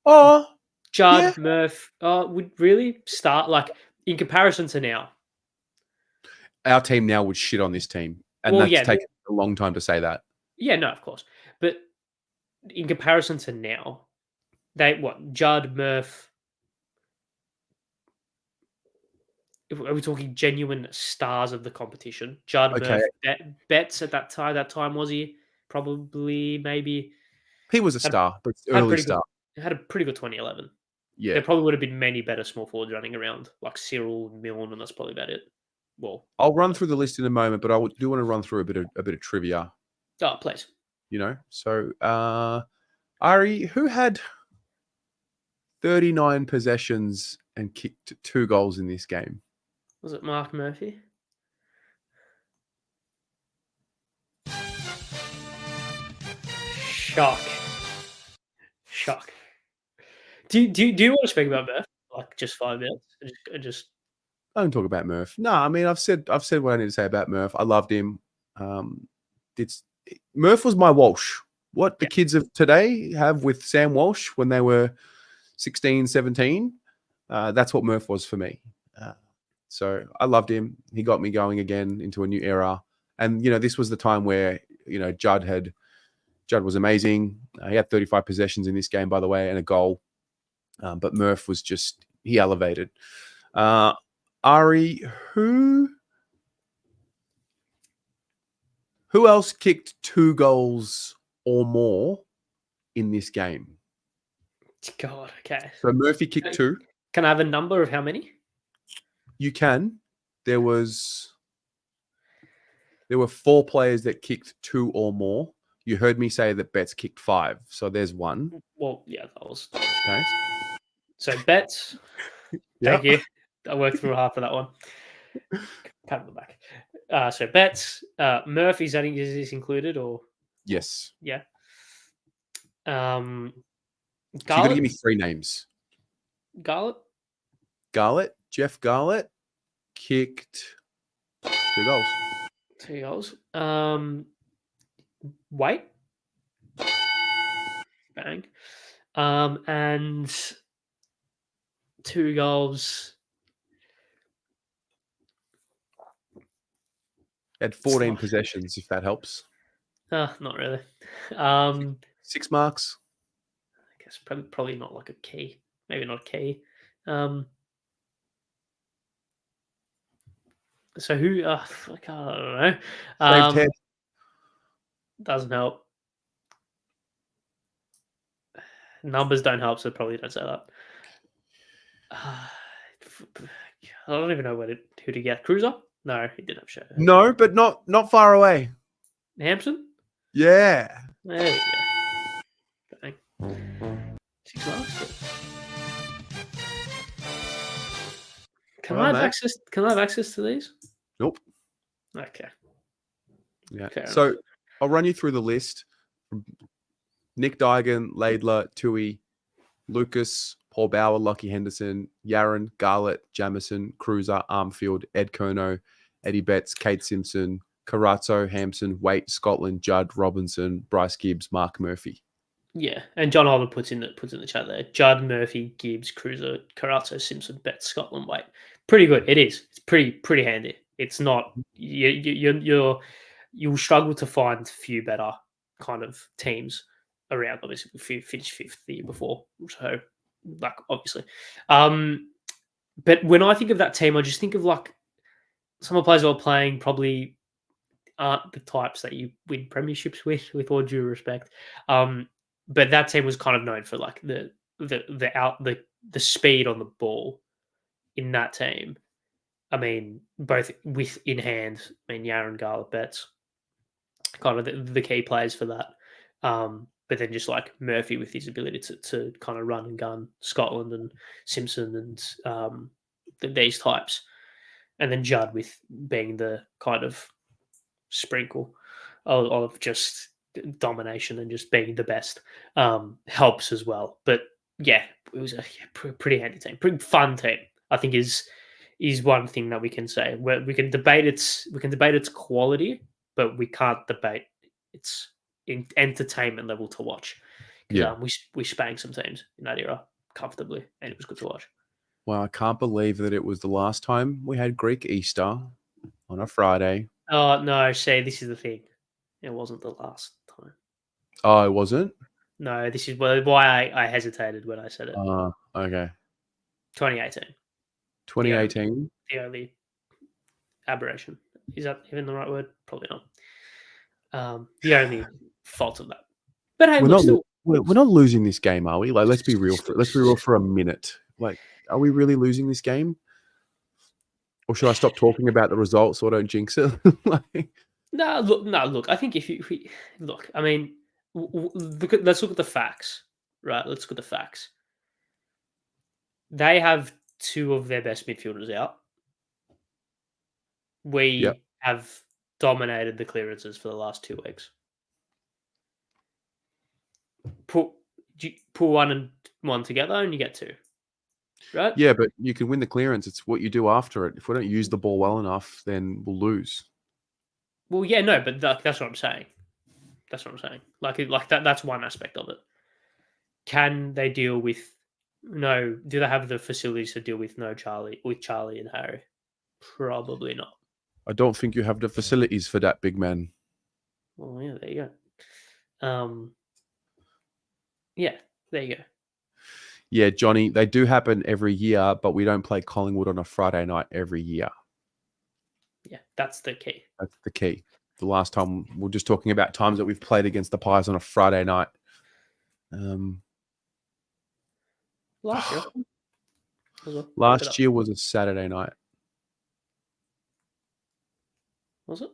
Oh, Judd, yeah. Murph, would really start like in comparison to now. Our team now would shit on this team, and that's taken a long time to say that. Yeah, no, of course, but in comparison to now, Judd, Murph. Are we talking genuine stars of the competition? Judd, Murph, Betts at that time was he? Probably, maybe. He was a star, but early star. Had a pretty good 2011. Yeah. There probably would have been many better small forwards running around, like Cyril, Milne, and that's probably about it. Well, I'll run through the list in a moment, but I do want to run through a bit of trivia. Oh, please. So Ari, who had 39 possessions and kicked 2 goals in this game? Was it Mark Murphy? Shock. Do you want to speak about Murph? Like just 5 minutes? Just I don't talk about Murph. No, I mean I've said what I need to say about Murph. I loved him. It's Murph was my Walsh. What the Yeah. kids of today have with Sam Walsh when they were 16, 17, that's what Murph was for me. So I loved him. He got me going again into a new era. And this was the time where Judd was amazing. He had 35 possessions in this game, by the way, and a goal. But Murph was he elevated. Ari, who else kicked 2 goals or more in this game? God, okay. So Murphy kicked 2. Can I have a number of how many? You can. There were 4 players that kicked 2 or more. You heard me say that Betts kicked 5, so there's 1. Well, yeah, that was Okay. so Betts. Yeah. Thank you. I worked through half of that one. Cut the back. So Betts, Murphy's. I think is this included or Yes. yeah. So you got to give me 3 names. Garlett. Jeff Garlett kicked 2 goals. 2 goals. Wait. Bang. And 2 goals. Had 14 possessions, if that helps. Not really. 6 marks. I guess probably not like a key. Maybe not a key. So who? I don't know. Saved head. Doesn't help. Numbers don't help, so probably don't say that. I don't even know who to get. Cruiser? No, he didn't have show. No, but not far away. Hampson? Yeah. There we go. Bang. 6 marks. Can I have access to these? Nope. Okay. Yeah. Fair So enough. I'll run you through the list. Nick Dygan, Laidler, Tui, Lucas, Paul Bauer, Lockie Henderson, Yaron, Garlett, Jamison, Cruiser, Armfield, Ed Kerno, Eddie Betts, Kate Simpson, Carazzo, Hampson, Waite, Scotland, Judd, Robinson, Bryce Gibbs, Mark Murphy. Yeah, and John Oliver puts in the chat there. Judd, Murphy, Gibbs, Cruiser, Carazzo, Simpson, Betts, Scotland, Waite. Pretty good. It is. It's pretty handy. It's not you'll struggle to find a few better kind of teams around. Obviously, we finished 5th the year before, so like obviously. But when I think of that team, I just think of like some of the players who are playing probably aren't the types that you win premierships with all due respect. But that team was kind of known for like the speed on the ball in that team. I mean, both with in hand. I mean, Yaron, Garlett, Betts, kind of the key players for that. But then just like Murphy with his ability to kind of run and gun, Scotland and Simpson and these types, and then Judd with being the kind of sprinkle of just domination and just being the best helps as well. But yeah, it was a pretty handy team, pretty fun team. I think is one thing that we can say. Where we can debate its quality, but we can't debate its entertainment level to watch. Yeah. We spanked some teams in that era comfortably, and it was good to watch. Well, I can't believe that it was the last time we had Greek Easter on a Friday. Oh no! See, this is the thing. It wasn't the last time. Oh, it wasn't? No, this is why I hesitated when I said it. Okay. 2018. 2018? The only aberration. Is that even the right word? Probably not. The only fault of that. But hey, we're not losing this game, are we? Like, let's be real for a minute. Like, are we really losing this game? Or should I stop talking about the results so I don't jinx it? No, look. I think if you look, I mean, let's look at the facts, right? Let's look at the facts. They have 2 of their best midfielders out. We have dominated the clearances for the last 2 weeks. put one and one together, and you get 2, right? Yeah, but you can win the clearance. It's what you do after it. If we don't use the ball well enough, then we'll lose. Well, yeah, no, but that's what I'm saying. That's what I'm saying. Like that. That's one aspect of it. Can they deal with no? Do they have the facilities to deal with Charlie and Harry? Probably not. I don't think you have the facilities for that, big man. Well, yeah, there you go. Yeah, there you go. Yeah, Johnny, they do happen every year, but we don't play Collingwood on a Friday night every year. Yeah, that's the key. That's the key. The last time we're just talking about times that we've played against the Pies on a Friday night. Last year. Last year was a Saturday night. Was it?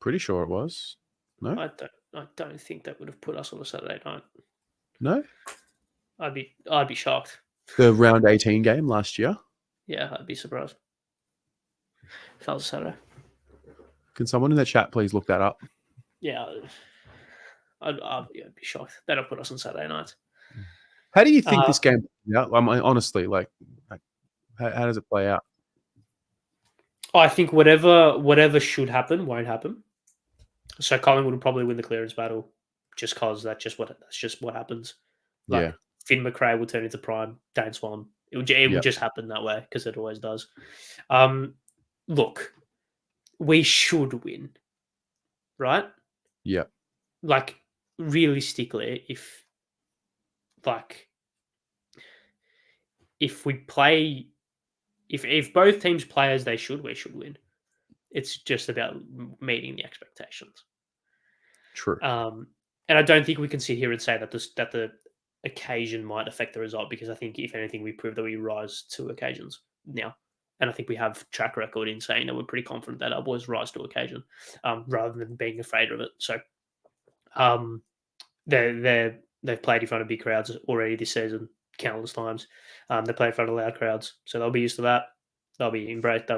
Pretty sure it was. No, I don't think that would have put us on a Saturday night. no. I'd be shocked. The round 18 game last year. Yeah, I'd be surprised if that was a Saturday. Can someone in the chat please look that up? Yeah, I'd be shocked. They don't put us on Saturday nights. How do you think this game? Yeah, I mean, honestly, like how does it play out? I think whatever should happen won't happen. So Collingwood will probably win the clearance battle, just because that's just what happens. Like Yeah. Finn McRae will turn into prime Dane Swan. It will just happen that way because it always does. Look, we should win, right? Yeah. Like realistically, if we play, if both teams play as they should, we should win. It's just about meeting the expectations. True. And I don't think we can sit here and say that the occasion might affect the result, because I think if anything, we prove that we rise to occasions now. And I think we have track record in saying that we're pretty confident that our boys rise to occasion, rather than being afraid of it. So they've played in front of big crowds already this season, countless times. They play in front of loud crowds, so they'll be used to that. They would have embraced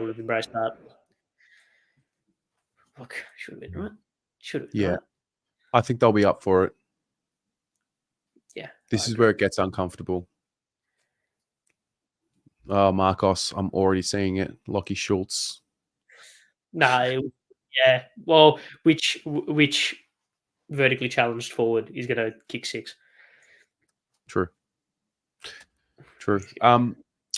that. Look, should have been right. Should have been right. I think they'll be up for it. Yeah. This is where it gets uncomfortable. Oh, Marcos, I'm already seeing it. Lockie Schultz. No, yeah. Well, which vertically challenged forward is going to kick 6? True.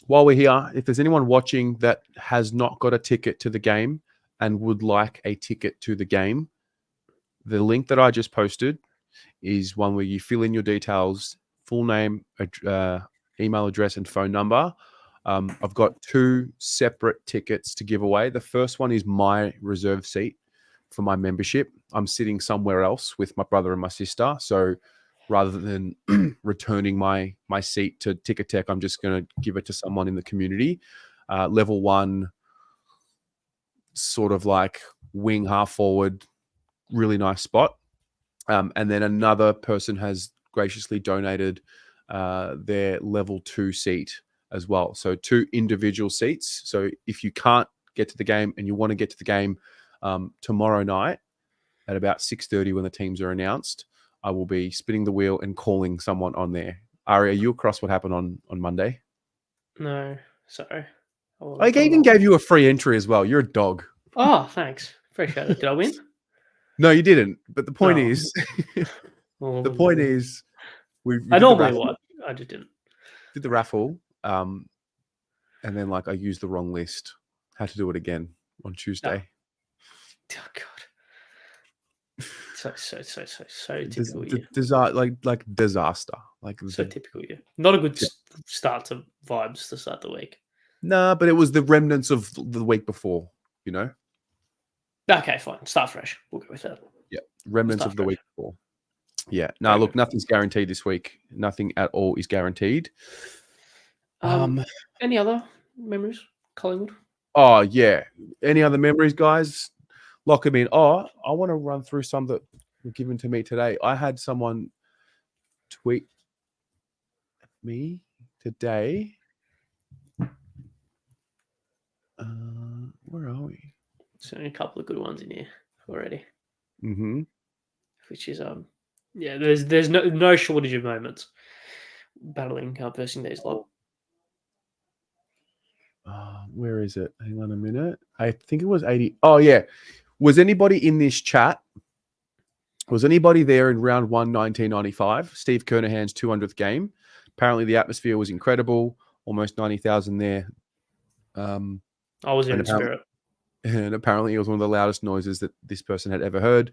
While we're here, if there's anyone watching that has not got a ticket to the game and would like a ticket to the game, the link that I just posted is one where you fill in your details, full name, email address, and phone number. I've got 2 separate tickets to give away. The first one is my reserve seat for my membership. I'm sitting somewhere else with my brother and my sister. So rather than returning my seat to Ticket Tech, I'm just going to give it to someone in the community. Level 1, sort of like wing, half forward, really nice spot. And then another person has graciously donated their level 2 seat as well. So 2 individual seats. So if you can't get to the game and you want to get to the game tomorrow night at about 6:30 when the teams are announced, I will be spinning the wheel and calling someone on there. Ari, are you across what happened on Monday? No, sorry. I even gave you a free entry as well. You're a dog. Oh, thanks. Appreciate it. Did I win? No, you didn't. But the point is, I normally won. I just didn't. Did the raffle, and then I used the wrong list. Had to do it again on Tuesday. Oh God. So typical you. Disaster. So typical you. Not a good start to vibes to start the week. Nah, but it was the remnants of the week before, Okay, fine. Start fresh. We'll go with that. Yeah, remnants of the week before. Yeah. No, look, nothing's guaranteed this week. Nothing at all is guaranteed. Any other memories, Collingwood? Oh, yeah. Any other memories, guys? Lock them in. Oh, I want to run through some that were given to me today. I had someone tweet me today. Where are we? So a couple of good ones in here already. Mm-hmm. Which is Yeah, there's no shortage of moments battling versing these lot. Where is it? Hang on a minute. I think it was 80. Oh, yeah. Was anybody in this chat? Was anybody there in round 1, 1995? Steve Kernahan's 200th game. Apparently, the atmosphere was incredible. Almost 90,000 there. I was in spirit. And apparently, it was one of the loudest noises that this person had ever heard.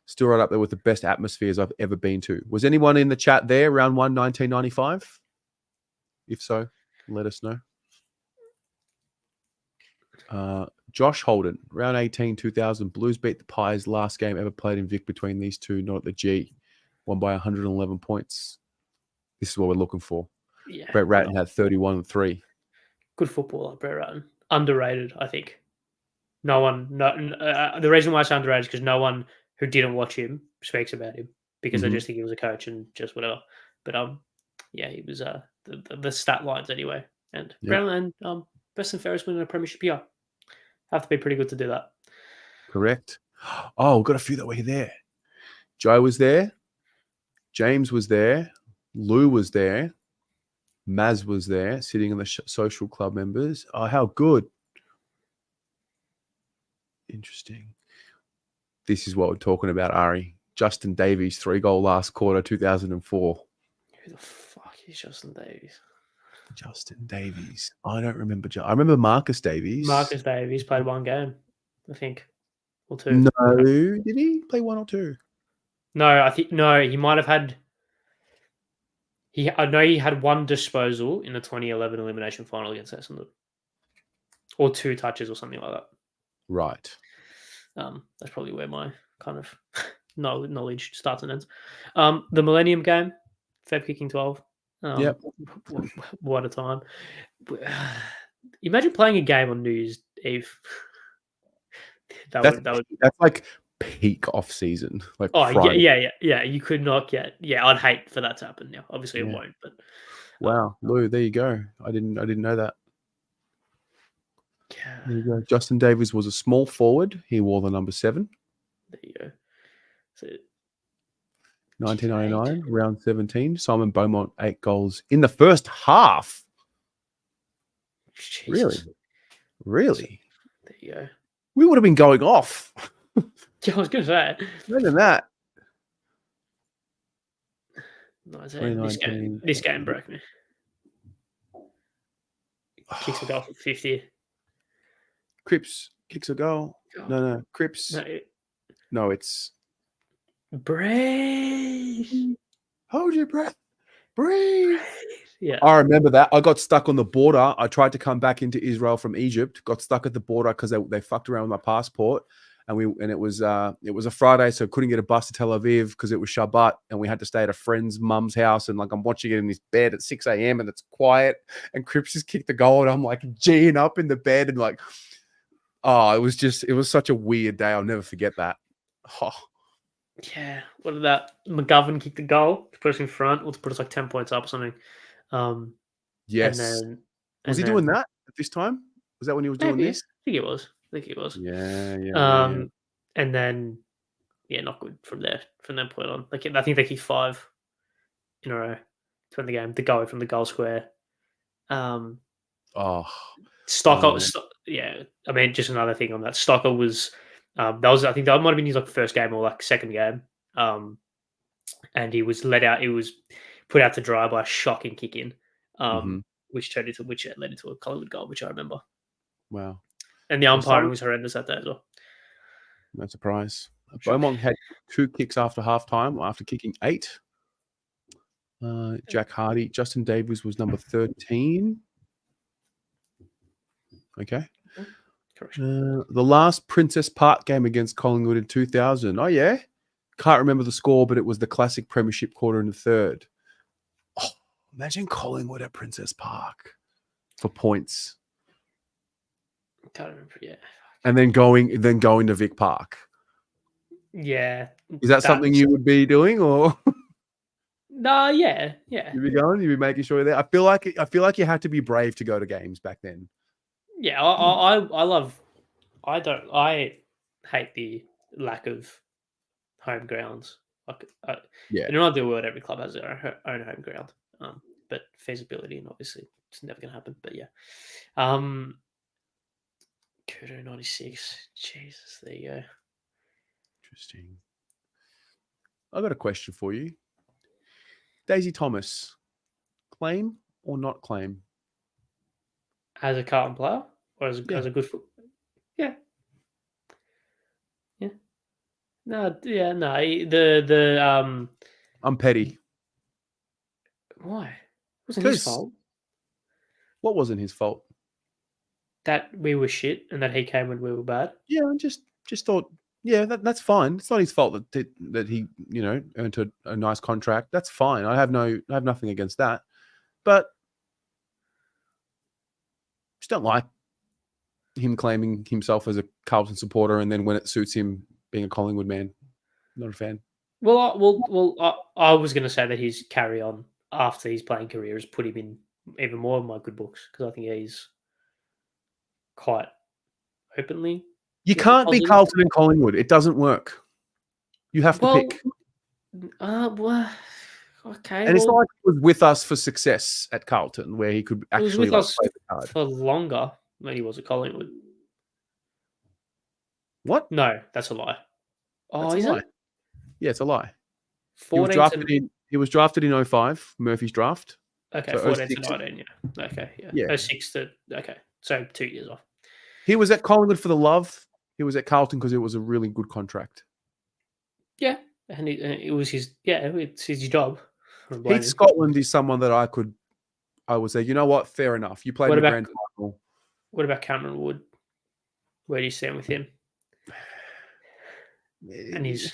Still right up there with the best atmospheres I've ever been to. Was anyone in the chat there, round 1, 1995? If so, let us know. Josh Holden, round 18, 2000. Blues beat the Pies. Last game ever played in Vic between these two, not at the G. Won by 111 points. This is what we're looking for. Yeah, Brett Ratton had 31-3. Good footballer, Brett Ratton. Underrated, I think. The reason why it's underrated is because no one who didn't watch him speaks about him because they just think he was a coach and just whatever. But yeah, he was the stat lines anyway. And Brownland, best and fairest winning a premiership year. Have to be pretty good to do that. Correct. Oh, we've got a few that were there. Joe was there. James was there. Lou was there. Maz was there, sitting in the social club members. Oh, how good. Interesting. This is what we're talking about, Ari. Justin Davies, 3-goal last quarter, 2004. Who the fuck is Justin Davies? Justin Davies. I don't remember. I remember Marcus Davies. Marcus Davies played one game, I think, or two. No, did he play one or two? No, I think he might have had. I know he had one disposal in the 2011 elimination final against Essendon, or 2 touches or something like that. Right. That's probably where my kind of knowledge starts and ends. The Millennium Game, Feb kicking 12. Yep. What a time! Imagine playing a game on New Year's Eve. That's like peak off season. Like Friday. Yeah. You could not get. Yeah, I'd hate for that to happen. Now, obviously, it won't. But wow, Lou, there you go. I didn't know that. Yeah. There you go. Justin Davies was a small forward. He wore the number 7. There you go. So, 1999, round 17. Simon Beaumont, 8 goals in the first half. Jesus. Really? There you go. We would have been going off. Yeah, I was going to say. More than that. This game broke me. Kicks a goal for 50. Cripps kicks a goal. No. Cripps. No, it's... Breathe. Hold your breath. Breathe. Yeah. I remember that. I got stuck on the border. I tried to come back into Israel from Egypt. Got stuck at the border because they fucked around with my passport. And it was a Friday, so I couldn't get a bus to Tel Aviv because it was Shabbat, and we had to stay at a friend's mum's house. And like I'm watching it in this bed at 6 a.m. and it's quiet. And Cripps just kicked the goal, and I'm like G'ing up in the bed and like, it was such a weird day. I'll never forget that. Oh. Yeah. What did that McGovern kick the goal to put us in front, or to put us like 10 points up or something? Yes. Was he doing that at this time? Was that when he was doing this? I think he was. Yeah. And then, not good from that point on. Like I think they kicked 5 in a row to win the game. The goal from the goal square. Stocker. I mean, just another thing on that. Stocker was I think that might have been his like first game or like second game. And he was let out. He was put out to dry by a shocking kick in. Which led into a Collingwood goal, which I remember. Wow. And the umpiring was horrendous that day as well. No surprise. Beaumont had 2 kicks after halftime, after kicking 8. Jack Hardy. Justin Davies was number 13. Okay. Correct. The last Princess Park game against Collingwood in 2000. Oh, yeah? Can't remember the score, but it was the classic premiership quarter in the third. Oh, imagine Collingwood at Princess Park for points. Can't remember, yeah. And then going to Vic Park. Yeah. Is that something you would be doing, or? No, yeah. You'd be going. You'd be making sure you're there. I feel like you had to be brave to go to games back then. Yeah, I hate the lack of home grounds Like, Yeah. in an ideal world, every club has their own home ground. But feasibility and obviously it's never going to happen. But yeah, Kudo 96. Jesus, there you go. Interesting. I got a question for you. Daisy Thomas, claim or not claim? As a Carlton player or as Yeah. a good foot? Yeah. Yeah. No, yeah, no. I'm petty. Why? It wasn't his Because fault what wasn't his fault? that we were shit and that he came when we were bad. Yeah, I just thought, yeah, that's fine. It's not his fault that he, earned a nice contract. That's fine. I have nothing against that. But just don't like him claiming himself as a Carlton supporter, and then when it suits him being a Collingwood man, not a fan. I was going to say that his carry on after his playing career has put him in even more of my good books because I think he's quite openly. You can't be positive. Carlton and Collingwood. It doesn't work. You have to pick. Well, okay. And it's not like he was with us for success at Carlton, where he could He was actually with us play the card. for longer than he was at Collingwood. What? No, that's a lie. Oh, That's a is lie. it? Yeah, it's a lie. 14 He was drafted in 05, Murphy's draft. Okay, So 14 to 06 19, yeah. Okay, yeah. Yeah. 06 to, okay. So 2 years off. He was at Collingwood for the love. He was at Carlton because it was a really good contract. Yeah, and it was it's his job. Heath Scotland is someone that I would say, you know what, fair enough. You played What in the about- grand final. What about Cameron Wood? Where do you stand with him and his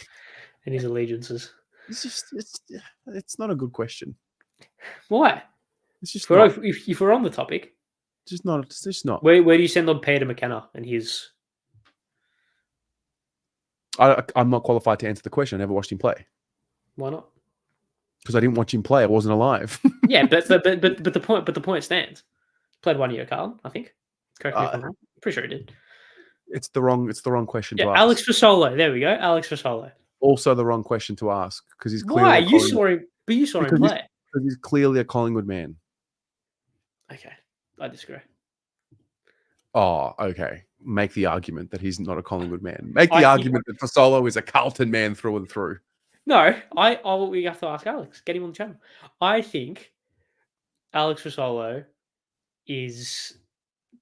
allegiances? It's not a good question. Why? It's just If we're on the topic, It's just not. where do you send on Peter McKenna and his? I'm not qualified to answer the question. I never watched him play Why not? because I didn't watch him play. I wasn't alive. Yeah, but the point stands. Played 1 year, Carl. I think. Correct me if I'm wrong. Pretty sure he did. It's the wrong question to Yeah, ask. Alex Fasolo. There we go. Alex Fasolo. Also the wrong question to ask because he's clearly Why? You saw him play. Because he's clearly a Collingwood man. Okay, I disagree. Oh, okay. Make the argument that he's not a Collingwood man. Make the argument that Fasolo is a Carlton man through and through. No, we have to ask Alex. Get him on the channel. I think Alex Fasolo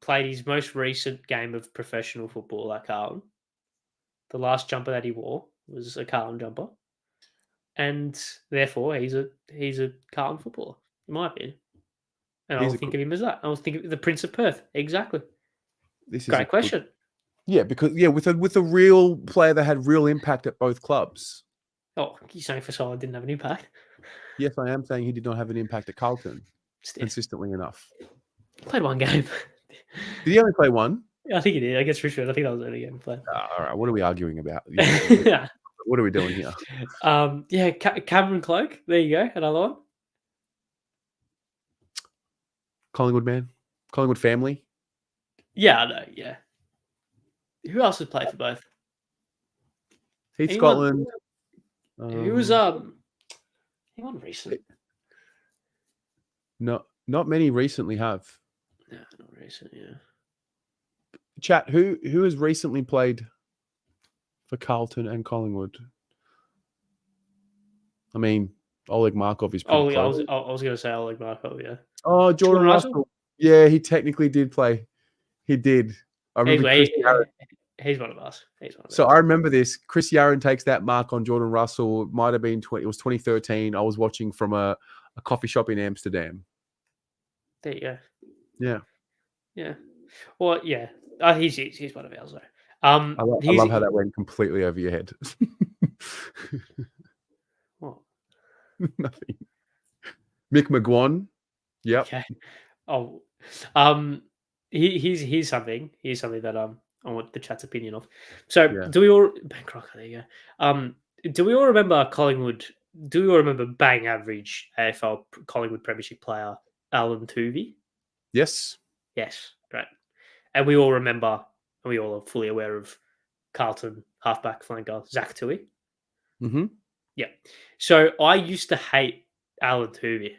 played his most recent game of professional football at Carlton. The last jumper that he wore was a Carlton jumper, and therefore he's a Carlton footballer, in my opinion. And I'll think of him as that. I'll think of the Prince of Perth. Exactly. This is great question. Because with a real player that had real impact at both clubs. Oh, you're saying Fasolo didn't have an impact? Yes, I am saying he did not have an impact at Carlton consistently enough. Played one game. Did he only play one? I think he did. I guess for sure. I think that was the only game he played. All right. What are we arguing about? Yeah. What are we doing here? Cameron Cloak. There you go. Another one. Collingwood man. Collingwood family. Yeah, I know. Yeah. Who else has played for both? Heath Scotland. Who was he won recently? No, not many recently have. No, not recent. Yeah. Chat. Who has recently played for Carlton and Collingwood? I mean, Oleg Markov is pretty close. I was going to say Oleg Markov. Yeah. Oh, Jordan Russell. Yeah, he technically did play. He did. I remember he's one of us. I remember this. Chris Yarran takes that mark on Jordan Russell. It might have been it was 2013. I was watching from a coffee shop in Amsterdam. There you go. Yeah. Yeah. Well, yeah. He's one of ours though. I love how that went completely over your head. What? Nothing. Mick McGuan. Yep. Okay. Oh, here's something that I want the chat's opinion of. So do we all Ben Crocker? There you go. Do we all remember Collingwood? Do we all remember bang average AFL Collingwood Premiership player Alan Tuvey? Yes. Yes. Great. And we all remember, and we all are fully aware of Carlton halfback flanker Zach Tui. Mm-hmm. Yeah. So I used to hate Alan Tooby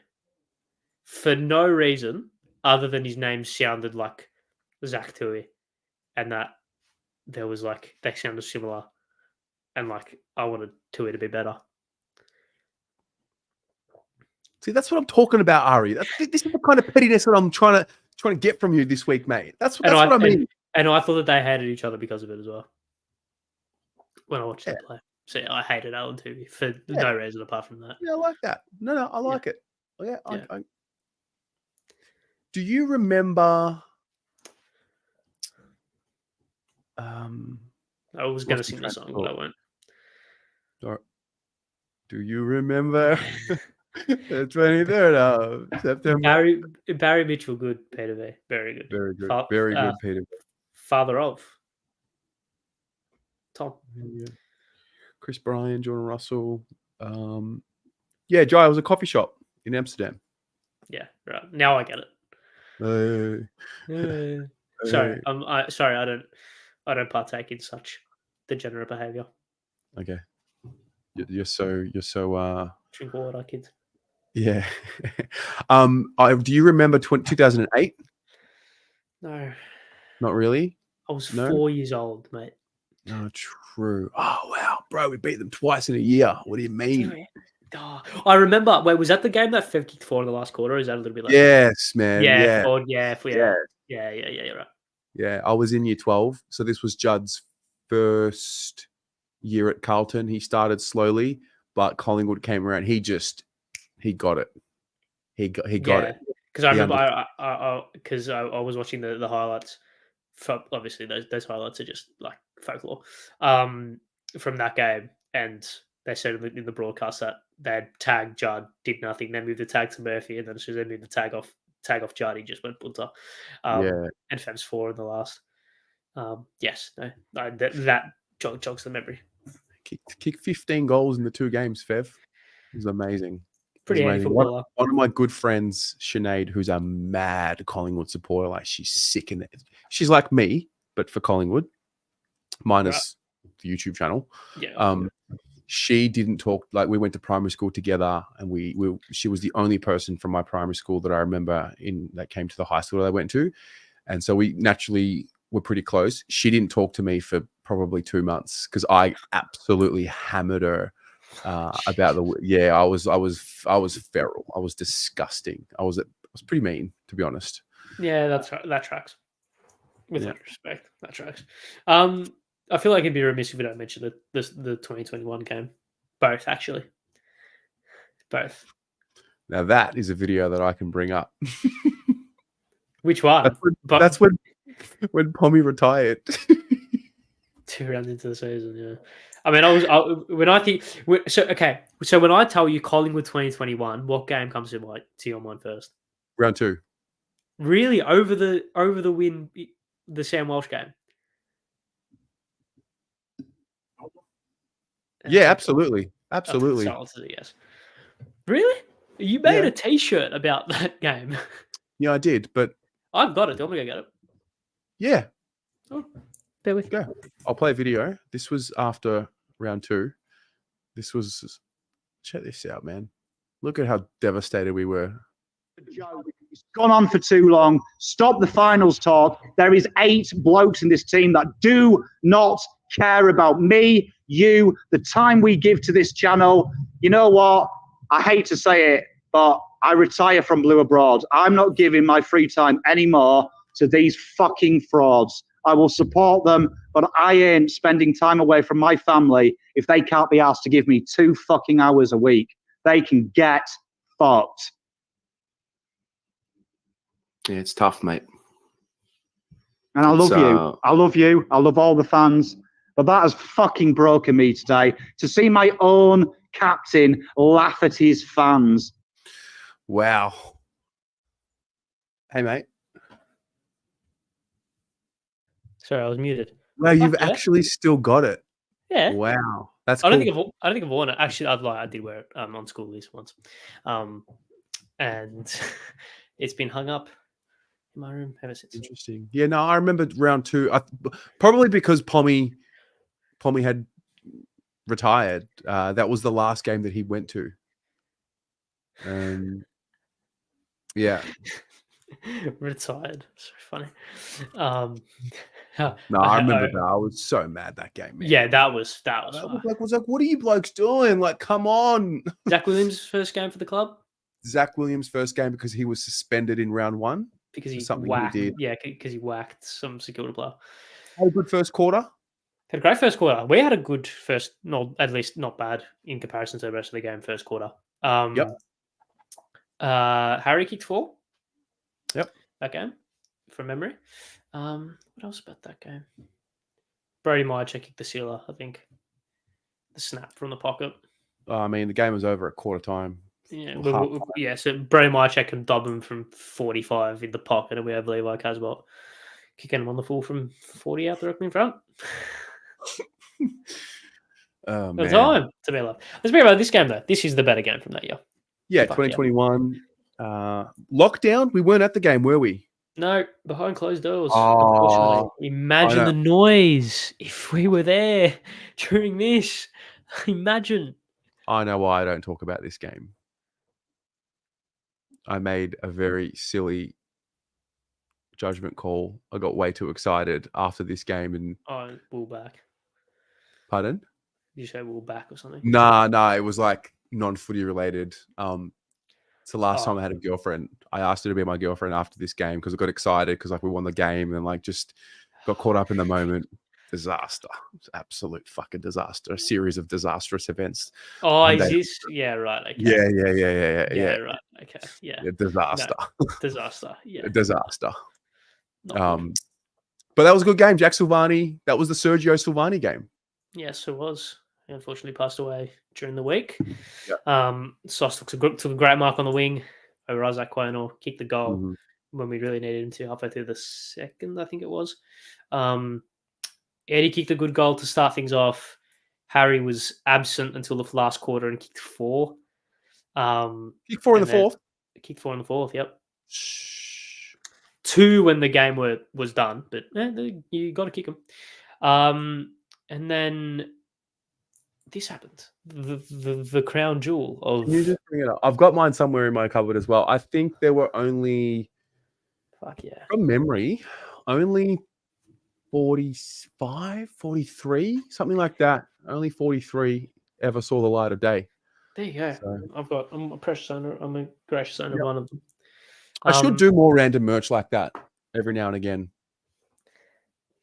for no reason other than his name sounded like Zach Toohey, and that there was like they sounded similar, and like I wanted Toohey to be better. See, that's what I'm talking about, Ari. This is the kind of pettiness that I'm trying to get from you this week, mate. That's what I mean. And I thought that they hated each other because of it as well. When I watched Yeah. them play, so I hated Alan Tooby for no reason apart from that. Yeah, I like that. No, I like it. Yeah, Yeah. Do you remember? I was going to sing the song, but I won't. Do you remember the 23rd of September? Barry Mitchell, good. Peter V, very good. Very good. Very good, Peter. Father of Tom. Yeah. Chris Bryan, Jordan Russell. Yeah, Jai, it was a coffee shop in Amsterdam. Yeah, right. Now I get it. Sorry, sorry. I don't partake in such degenerate behaviour. Okay, you're so drink water, kids. Yeah. Do you remember 2008? No, not really. I was 4 years old, mate. No, true. Oh wow, bro, we beat them twice in a year. What do you mean? Oh, I remember. Wait, was that the game that Fev kicked 4 in the last quarter? Or is that a little bit later? Yes, man. Yeah. Yeah. You're right. Yeah, I was in year 12, so this was Judd's first year at Carlton. He started slowly, but Collingwood came around. He got it. He got it. Because I remember, because I was watching the highlights. Obviously, those highlights are just like folklore from that game, and they said in the broadcast that they had tagged Judd, did nothing. They moved the tag to Murphy, and then as soon as they moved the tag off Judd, he just went punter. And Fem's 4 in the last. Yes, no, that jogs the memory. Kicked 15 goals in the 2 games, Fev. It was amazing. Pretty handy footballer. One of my good friends, Sinead, who's a mad Collingwood supporter, like she's sick in it. She's like me, but for Collingwood, minus the YouTube channel. Yeah. She didn't talk, like we went to primary school together, and she was the only person from my primary school that I remember that came to the high school that I went to, and so we naturally were pretty close. She didn't talk to me for probably 2 months because I absolutely hammered her about I was feral. I was disgusting. I was pretty mean, to be honest. Yeah, that tracks. With respect, that tracks. I feel like it'd be remiss if we don't mention the 2021 game. Both, actually. Both. Now that is a video that I can bring up. Which one? That's when Pommy retired. 2 rounds into the season, yeah. I mean, So when I tell you Collingwood 2021, what game comes to your mind first? Round 2. Really, over the win, the Sam Walsh game. Yeah, absolutely. Yes. Really? You made a T-shirt about that game? Yeah, I did, but I've got it. Do you want me to go get it? Yeah. Oh, there we go. I'll play a video. This was after round 2. Check this out, man. Look at how devastated we were. It's gone on for too long. Stop the finals talk. There is 8 blokes in this team that do not care about me, you, the time we give to this channel. You know what? I hate to say it, but I retire from Blue Abroad. I'm not giving my free time anymore to these fucking frauds. I will support them, but I ain't spending time away from my family if they can't be asked to give me 2 fucking hours a week. They can get fucked. Yeah, it's tough, mate. And I love you. I love you. I love all the fans. But that has fucking broken me today. To see my own captain laugh at his fans. Wow. Hey, mate. Sorry, I was muted. Well, you've actually still got it. Yeah. Wow. That's cool. I don't think I've worn it. Actually, I did wear it on school list once. And it's been hung up in my room ever since. Interesting. Yeah, no, I remember round 2. Probably because Pommy had retired. That was the last game that he went to. Yeah. Retired. So funny. No, I remember that. I was so mad that game, man. Yeah, that was I was like, what are you blokes doing? Like, come on. Zach Williams' first game for the club? Zach Williams' first game because he was suspended in round 1. Because he something whacked. he did. Yeah, because he whacked some security player. Had a good first quarter. Had a great first quarter. We had a good first, at least not bad in comparison to the rest of the game. First quarter. Yep. Harry kicked 4. Yep. That game, from memory. What else about that game? Brody Myercheck kicked the sealer, I think. The snap from the pocket. I mean, the game was over at quarter time. Yeah, so Brody Myercheck can dob him from 45 in the pocket, and we have Levi Casbolt kicking him on the full from 40 out the opening front. Oh, The man. time to be alive. Let's be about this game, though. This is the better game from that year. Yeah, 2021. Lockdown. We weren't at the game, were we? No, behind closed doors. Oh, Unfortunately. Imagine the noise if we were there during this. Imagine. I know why I don't talk about this game. I made a very silly judgment call. I got way too excited after this game and We'll back. Pardon? Did you say we'll back or something? Nah, it was like non-footy related. It's the last time I had a girlfriend. I asked her to be my girlfriend after this game because I got excited because like we won the game and like just got caught up in the moment. Disaster. Absolute fucking disaster. A series of disastrous events. Oh, is this? Yeah, right. Okay. Yeah. Right. Okay. Yeah. Disaster. No, disaster. Yeah. Disaster. Not good. But that was a good game. Jack Silvani. That was the Sergio Silvani game. Yes, it was. He unfortunately passed away during the week. Yeah. Sauce took a great mark on the wing over Isaac Quaynor, kicked the goal when we really needed him to, halfway through the second, I think it was. Eddie kicked a good goal to start things off. Harry was absent until the last quarter and kicked 4. Kicked 4 in the fourth? Kicked 4 in the fourth, yep. 2 when the game was done, but you got to kick them. And then this happened. The crown jewel of... Can you just bring it up? I've got mine somewhere in my cupboard as well. I think there were only... Fuck yeah. From memory, only 45, 43, something like that. Only 43 ever saw the light of day. There you go. So, I'm a precious owner. I'm a gracious owner of one of them. I should do more random merch like that every now and again.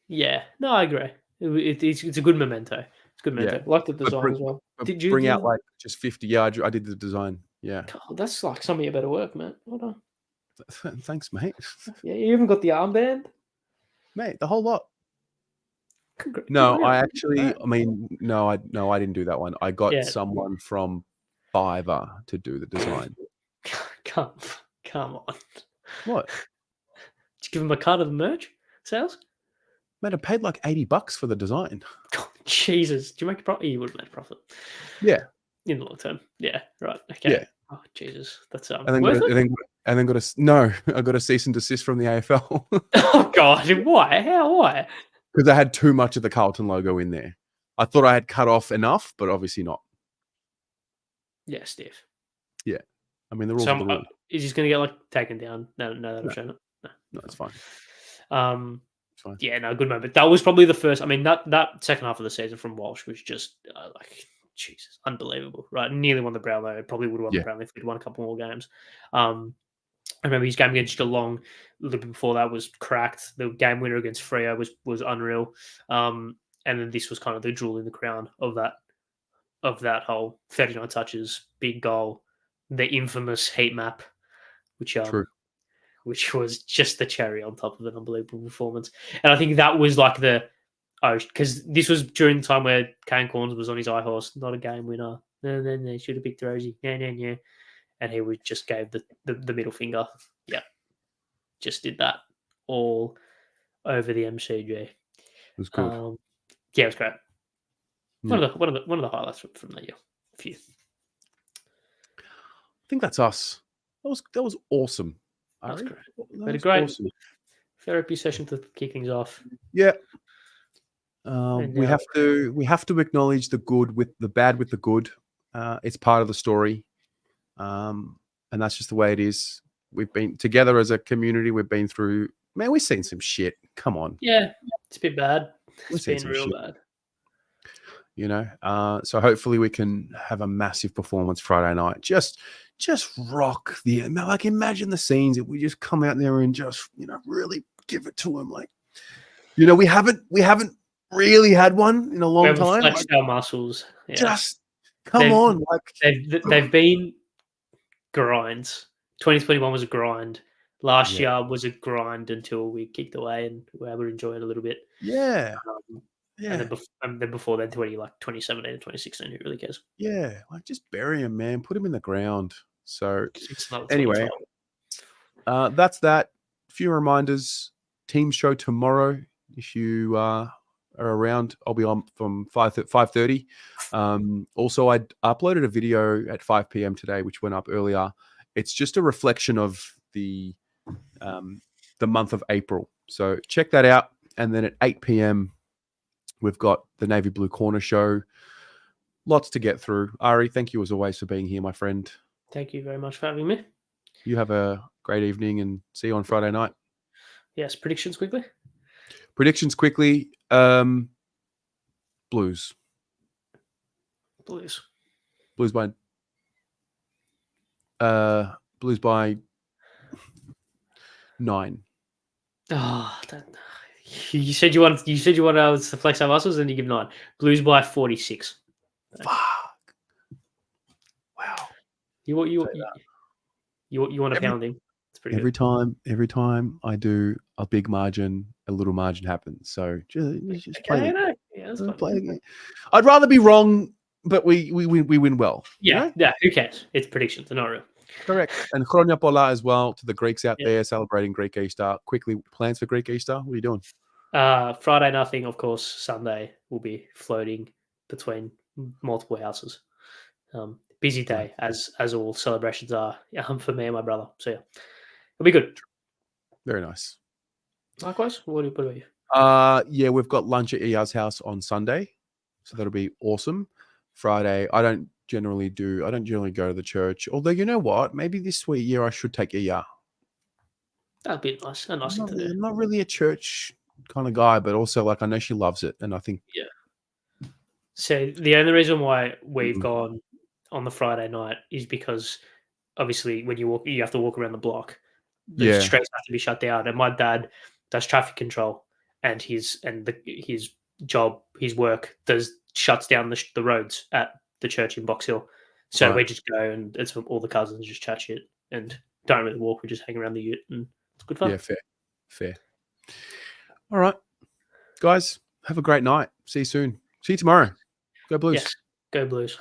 Yeah. No, I agree. It's a good memento. It's a good memento. Yeah. I like the design as well. Did you bring out like just 50 yards? I did the design. Yeah. God, that's like some of your better work, man. Well done. Thanks, mate. Yeah, you even got the armband, mate. The whole lot. No, I didn't do that one. I got someone from Fiverr to do the design. Come on. What? Did you give him a cut of the merch sales? Mate, I paid like $80 for the design. God, Jesus. Did you make a profit? You would have made a profit. Yeah. In the long term. Yeah, right. Okay. Yeah. Oh, Jesus. That's and then got a cease and desist from the AFL. Oh God. Why? How? Why? Because I had too much of the Carlton logo in there. I thought I had cut off enough, but obviously not. Yeah, stiff. Yeah. I mean, the rules are the rules. Is he going to get taken down now that I've shown it? No, it's fine. It's fine. Yeah, no, good moment. That was probably the first. I mean, that second half of the season from Walsh was just Jesus, unbelievable, right? Nearly won the Brownlow. Probably would have won the Brownlow if he'd won a couple more games. I remember his game against Geelong a little bit before that was cracked. The game winner against Freo was unreal. And then this was kind of the jewel in the crown of that whole 39 touches, big goal, the infamous heat map, which was just the cherry on top of an unbelievable performance. And I think that was like because this was during the time where Kane Corns was on his high horse, not a game winner. No, they should have picked Rosie. Yeah. And he just gave the middle finger. Yeah. Just did that all over the MCG. It was good. Yeah, it was great. Yeah. One of the highlights from that year. A few. I think that's us. That was awesome. That was great. We had a great therapy session to kick things off. Yeah. We have to acknowledge the good with the bad with the good. It's part of the story, and that's just the way it is. We've been together as a community. We've been through. Man, we've seen some shit. Come on. Yeah, it's a bit bad. We've It's seen been some real shit. bad. You know, so hopefully we can have a massive performance Friday night. Just rock like imagine the scenes if we just come out there and just really give it to them. Like, we haven't really had one in a long time. Flexed our muscles. Yeah. Just come on, like they've been grinds. 2021 was a grind. Last year was a grind until we kicked away and we were able to enjoy it a little bit. Yeah. And then before then, 2017 and 2016, who really cares? Yeah, like just bury him, man. Put him in the ground. So anyway, that's that. A few reminders. Team show tomorrow. If you are around, I'll be on from 5:30. Also, I uploaded a video at 5 p.m. today, which went up earlier. It's just a reflection of the month of April. So check that out. And then at 8 p.m. we've got the Navy Blue Corner show. Lots to get through. Ari, thank you as always for being here, my friend. Thank you very much for having me. You have a great evening and see you on Friday night. Yes, predictions quickly. Blues. Blues by 9. Oh, you said you wanted us to flex our muscles, and you give 9. Blues by 46. Fuck. Wow. You want a pounding? It's pretty every good. time I do a big margin, a little margin happens. So just play the game. I'd rather be wrong, but we win well. Yeah, yeah. Who cares? It's predictions. They're not real. Correct. And Chronia Pola as well to the Greeks out there celebrating Greek Easter. Quickly, plans for Greek Easter? What are you doing? Friday, nothing. Of course, Sunday will be floating between multiple houses. Busy day, as all celebrations are for me and my brother. So yeah, it'll be good. Very nice. Likewise. What about you? Yeah, we've got lunch at Iya's house on Sunday, so that'll be awesome. Friday, I don't generally go to the church. Although you know what, maybe this year I should take Iya. That'd be nice. A nice thing to do. I'm not really a church kind of guy, but also like I know she loves it, and I think So the only reason why we've gone on the Friday night is because obviously when you walk, you have to walk around the block. The streets have to be shut down, and my dad does traffic control, and his work shuts down the roads at the church in Box Hill. So we just go, and it's all the cousins just chat shit and don't really walk. We just hang around the ute, and it's good fun. Yeah, fair. All right, guys, have a great night. See you soon. See you tomorrow. Go Blues. Yes, go Blues.